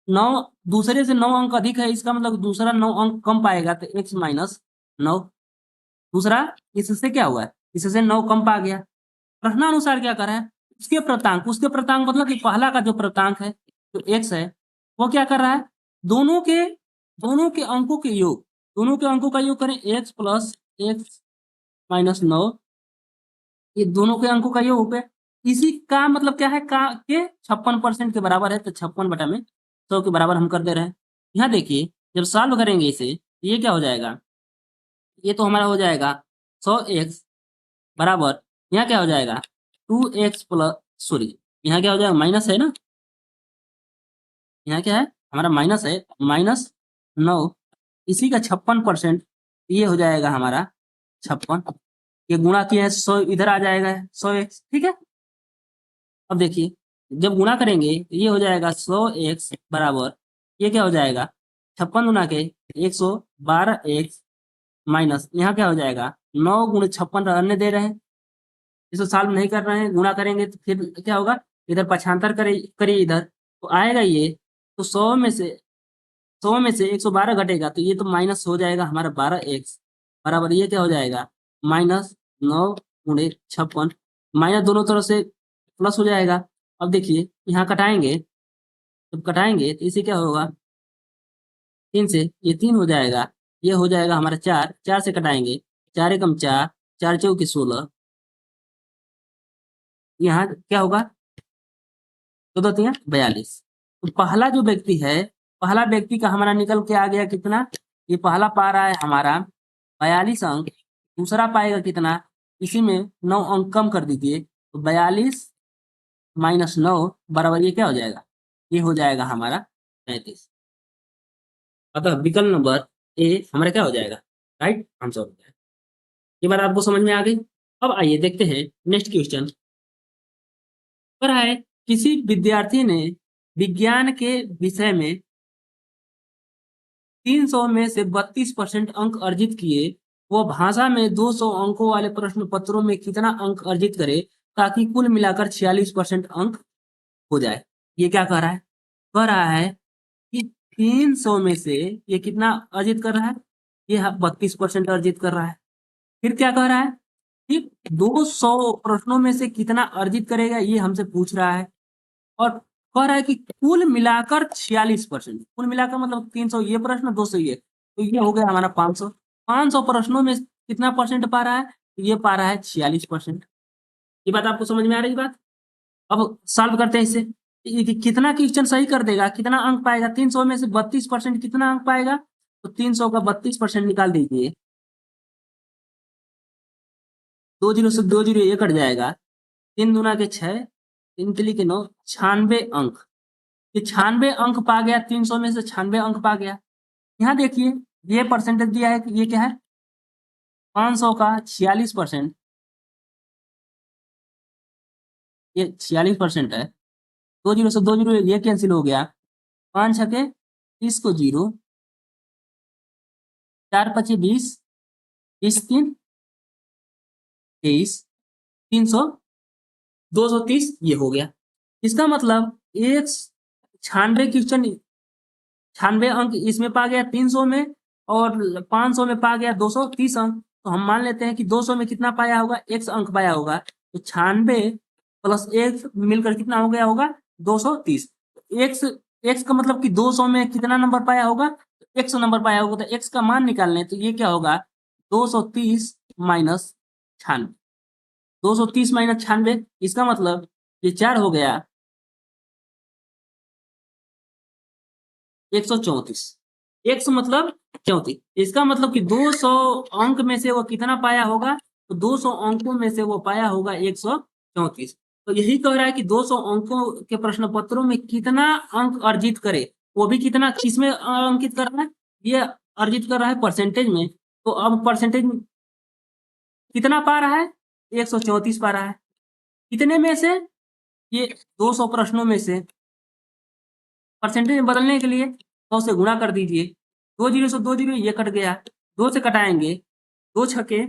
9, दूसरे से 9 अंक अधिक है, इसका मतलब दूसरा 9 अंक कम पाएगा तो x माइनस 9। दूसरा इससे क्या हुआ है, इससे 9 कम पा गया। प्रश्नानुसार क्या कर रहा है, उसके प्रतांक मतलब कि पहला का जो प्रतांक है जो x है, वो क्या कर रहा है, दोनों के दोनों के अंकों के योग, दोनों के अंकों का योग करें x प्लस x माइनस 9, ये दोनों के अंकों का योग हो गया। इसी का मतलब क्या है, का के 56% के बराबर है, तो 56 बटा में 100 के बराबर हम कर दे रहे हैं। यहाँ देखिए, जब सॉल्व करेंगे इसे तो ये क्या हो जाएगा, ये तो हमारा हो जाएगा 100x बराबर, यहाँ क्या हो जाएगा 2x प्लस, सॉरी यहाँ क्या हो जाएगा, माइनस है ना, यहाँ क्या है हमारा माइनस है, -9, इसी का 56%, ये हो जाएगा हमारा 56। ये गुणा किया है 100 इधर आ जाएगा 100x, ठीक है। अब देखिए, जब गुणा करेंगे तो ये हो जाएगा 100x बराबर, ये क्या हो जाएगा 56 गुना के 112x माइनस, यहाँ क्या हो जाएगा 9 गुणे 56 रहने दे रहे हैं, इसको सॉल्व नहीं कर रहे हैं, गुणा करेंगे तो फिर क्या होगा, इधर पक्षांतर करिए इधर तो आएगा ये, तो 100 में से 112 घटेगा तो ये तो माइनस हो जाएगा हमारा 12x बराबर, ये क्या हो जाएगा -9 गुणे 56, माइनस दोनों तरफ से प्लस हो जाएगा। अब देखिए यहाँ कटाएंगे, जब कटाएंगे तो इसे क्या होगा, 3 से ये 3 हो जाएगा, ये हो जाएगा हमारा 4, 4 से कटाएंगे, 4 एकम 4, 4 चौके 16, यहाँ क्या होगा, 14 तिया 42। तो पहला जो व्यक्ति है, पहला व्यक्ति का हमारा निकल के आ गया कितना, ये पहला पा रहा है हमारा 42 अंक, दूसरा पाएगा कितना, इसी में 9 अंक कम कर दीजिए, तो 42 माइनस 9 बराबर ये क्या हो जाएगा, ये हो जाएगा हमारा 35। अतः विकल्प नंबर ए हमारा क्या हो जाएगा, राइट आंसर हो जाएगा। ये बात आपको समझ में आ गई। अब आइए देखते हैं नेक्स्ट क्वेश्चन। पर है किसी विद्यार्थी ने विज्ञान के विषय में 300 में से 32% अंक अर्जित किए, वो भाषा में 200 अंकों वाले प्रश्न पत्रों में कितना अंक अर्जित करे ताकि कुल मिलाकर 46% अंक हो जाए। ये क्या कह रहा है, कह रहा है कि 300 में से ये कितना अर्जित कर रहा है, ये 32% अर्जित कर रहा है। फिर क्या कह रहा है कि 200 प्रश्नों में से कितना अर्जित करेगा, ये हमसे पूछ रहा है। और कह रहा है कि कुल मिलाकर 46%, कुल मिलाकर मतलब 300 ये प्रश्न, 200 ये, तो ये हो गया हमारा 500। 500 प्रश्नों में कितना परसेंट पा रहा है, ये पा रहा है 46%। ये बात आपको समझ में आ रही बात। अब सॉल्व करते हैं इसे, कितना क्वेश्चन सही कर देगा, कितना अंक पाएगा, 300 में से 32% कितना अंक पाएगा, तो 300 का 32% निकाल दीजिए, 2 जीरो से 2 जीरो ये कट जाएगा, 3 दूना के 6, 3 तिली के 9, 96 अंक। ये 96 अंक पा गया, 300 में से 96 अंक पा गया। यहाँ देखिए ये परसेंटेज दिया है कि ये क्या है, 500 का 46%, ये 46% है। 2 जीरो से 2 जीरो ये कैंसिल हो गया, 5 छके 30 को 0, 4 पचे 20, 20 3 23, 300, 230 ये हो गया। इसका मतलब एक 96 क्वेश्चन, 96 अंक इसमें पा गया 300 में, और 500 में पा गया 230 अंक। तो हम मान लेते हैं कि 200 में कितना पाया होगा, x अंक पाया होगा, तो 96 प्लस 1 मिलकर कितना हो गया होगा, 230। x x का मतलब कि 200 में कितना नंबर पाया होगा, x नंबर पाया होगा, तो x का मान निकालने, तो ये क्या होगा, 230 माइनस 96, 230 माइनस 96, इसका मतलब ये 4 हो गया 134, x मतलब 34, इसका मतलब कि 200 अंक में से वो कितना पाया होगा, तो 200 अंकों में से वो पाया होगा 134। तो यही कह रहा है कि 200 अंकों के प्रश्न पत्रों में कितना अंक अर्जित करे, वो भी कितना किसमें अंकित कर रहा है, ये अर्जित कर रहा है परसेंटेज में। तो अब परसेंटेज कितना पा रहा है, 134 पा रहा है। कितने में से, ये 200 प्रश्नों में से। परसेंटेज में बदलने के लिए 100 से गुणा कर दीजिए, 2 जीरो से 2 जीरो ये कट गया, 2 से कटाएंगे, 2 छके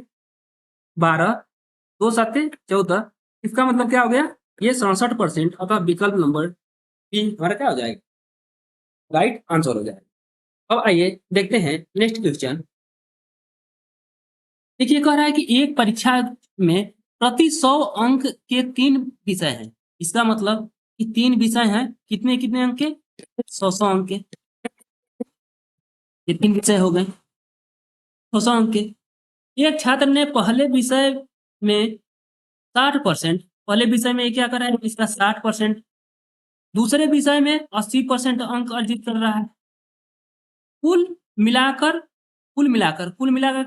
12, 2 साते 14, इसका मतलब क्या हो गया, ये 67%। अतः विकल्प नंबर बी हमारा क्या हो जाएगा, राइट आंसर हो जाएगा। अब आइए देखते हैं नेक्स्ट क्वेश्चन। देखिए कह रहा है कि एक परीक्षा में प्रति 100 अंक के 3 विषय हैं। इसका मतलब कि 3 विषय हैं, कितने कितने अंक के, 100 अंक के, ये 3 विषय हो गए 100 अंक के। एक छात्र ने पहले विषय में 60%, पहले विषय में क्या कर रहा है, इसका 60%, दूसरे विषय में 80% अंक अर्जित कर रहा है। कुल मिलाकर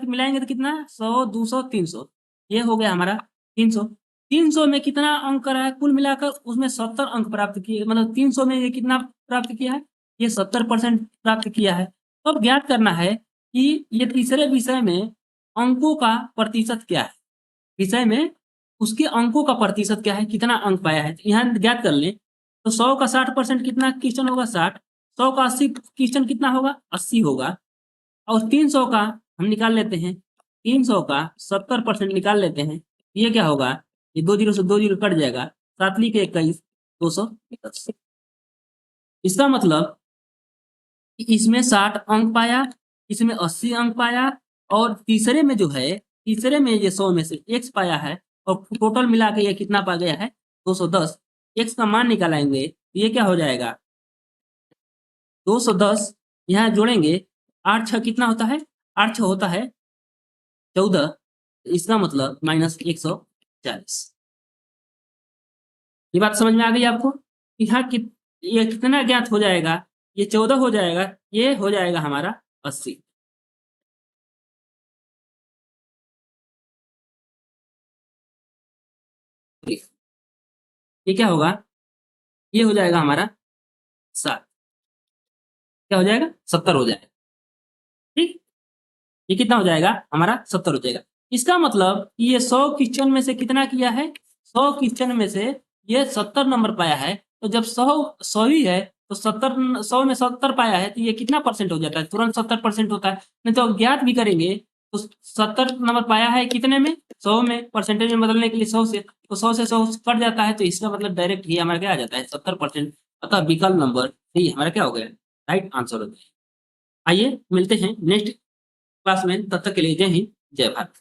मिलाएंगे तो कितना, 100 200 300, ये हो गया हमारा 300। 300 में कितना अंक करा है, कुल मिलाकर उसमें 70 अंक प्राप्त किए, मतलब 300 में ये कितना प्राप्त किया है, ये 70% प्राप्त किया है। तो अब ज्ञात करना है कि ये तीसरे विषय में अंकों का प्रतिशत क्या है, विषय में उसके अंकों का प्रतिशत क्या है, कितना अंक पाया है, यहाँ ज्ञात कर लें। तो 100 का 60% कितना क्वेश्चन होगा, 60, 100 का 80 क्वेश्चन कितना होगा, 80 होगा, और 300 का हम निकाल लेते हैं, 300 का 70% निकाल लेते हैं, ये क्या होगा, ये 2 जीरो से 2 जीरो कट जाएगा, 7 के 21, 210। इसका मतलब कि इसमें 60 अंक पाया, इसमें 80 अंक पाया, और तीसरे में जो है, तीसरे में ये 100 में से x पाया है, और टोटल मिला के ये कितना पा गया है 210। x का मान निकालेंगे तो ये क्या हो जाएगा 210, यहाँ जोड़ेंगे 8 6 कितना होता है 8 6 होता है 14, इसका मतलब -140। ये बात समझ में आ गई आपको कि हाँ कि ये कितना ज्ञात हो जाएगा, ये 14 हो जाएगा, ये हो जाएगा हमारा 80। ये क्या होगा, ये हो जाएगा हमारा 7, क्या हो जाएगा 70 हो जाएगा। ठीक, ये कितना हो जाएगा हमारा 70 हो जाएगा। इसका मतलब ये 100 क्वेश्चन में से कितना किया है, 100 क्वेश्चन में से ये 70 नंबर पाया है। तो जब 100 ही है तो 70, 100 में 70 पाया है तो ये कितना परसेंट हो जाता है, तुरंत 70% होता है। नहीं तो ज्ञात भी करेंगे तो 70 नंबर पाया है कितने में 100 में, परसेंटेज में बदलने के लिए 100 से, तो 100 से 100 कट जाता है, तो इसका मतलब डायरेक्ट ही हमारा क्या आ जाता है 70%। अतः विकल्प नंबर सी हमारा क्या हो गया, राइट आंसर हो गया। आइए मिलते हैं नेक्स्ट क्लास में, तब तक के लिए जय हिंद जय भारत।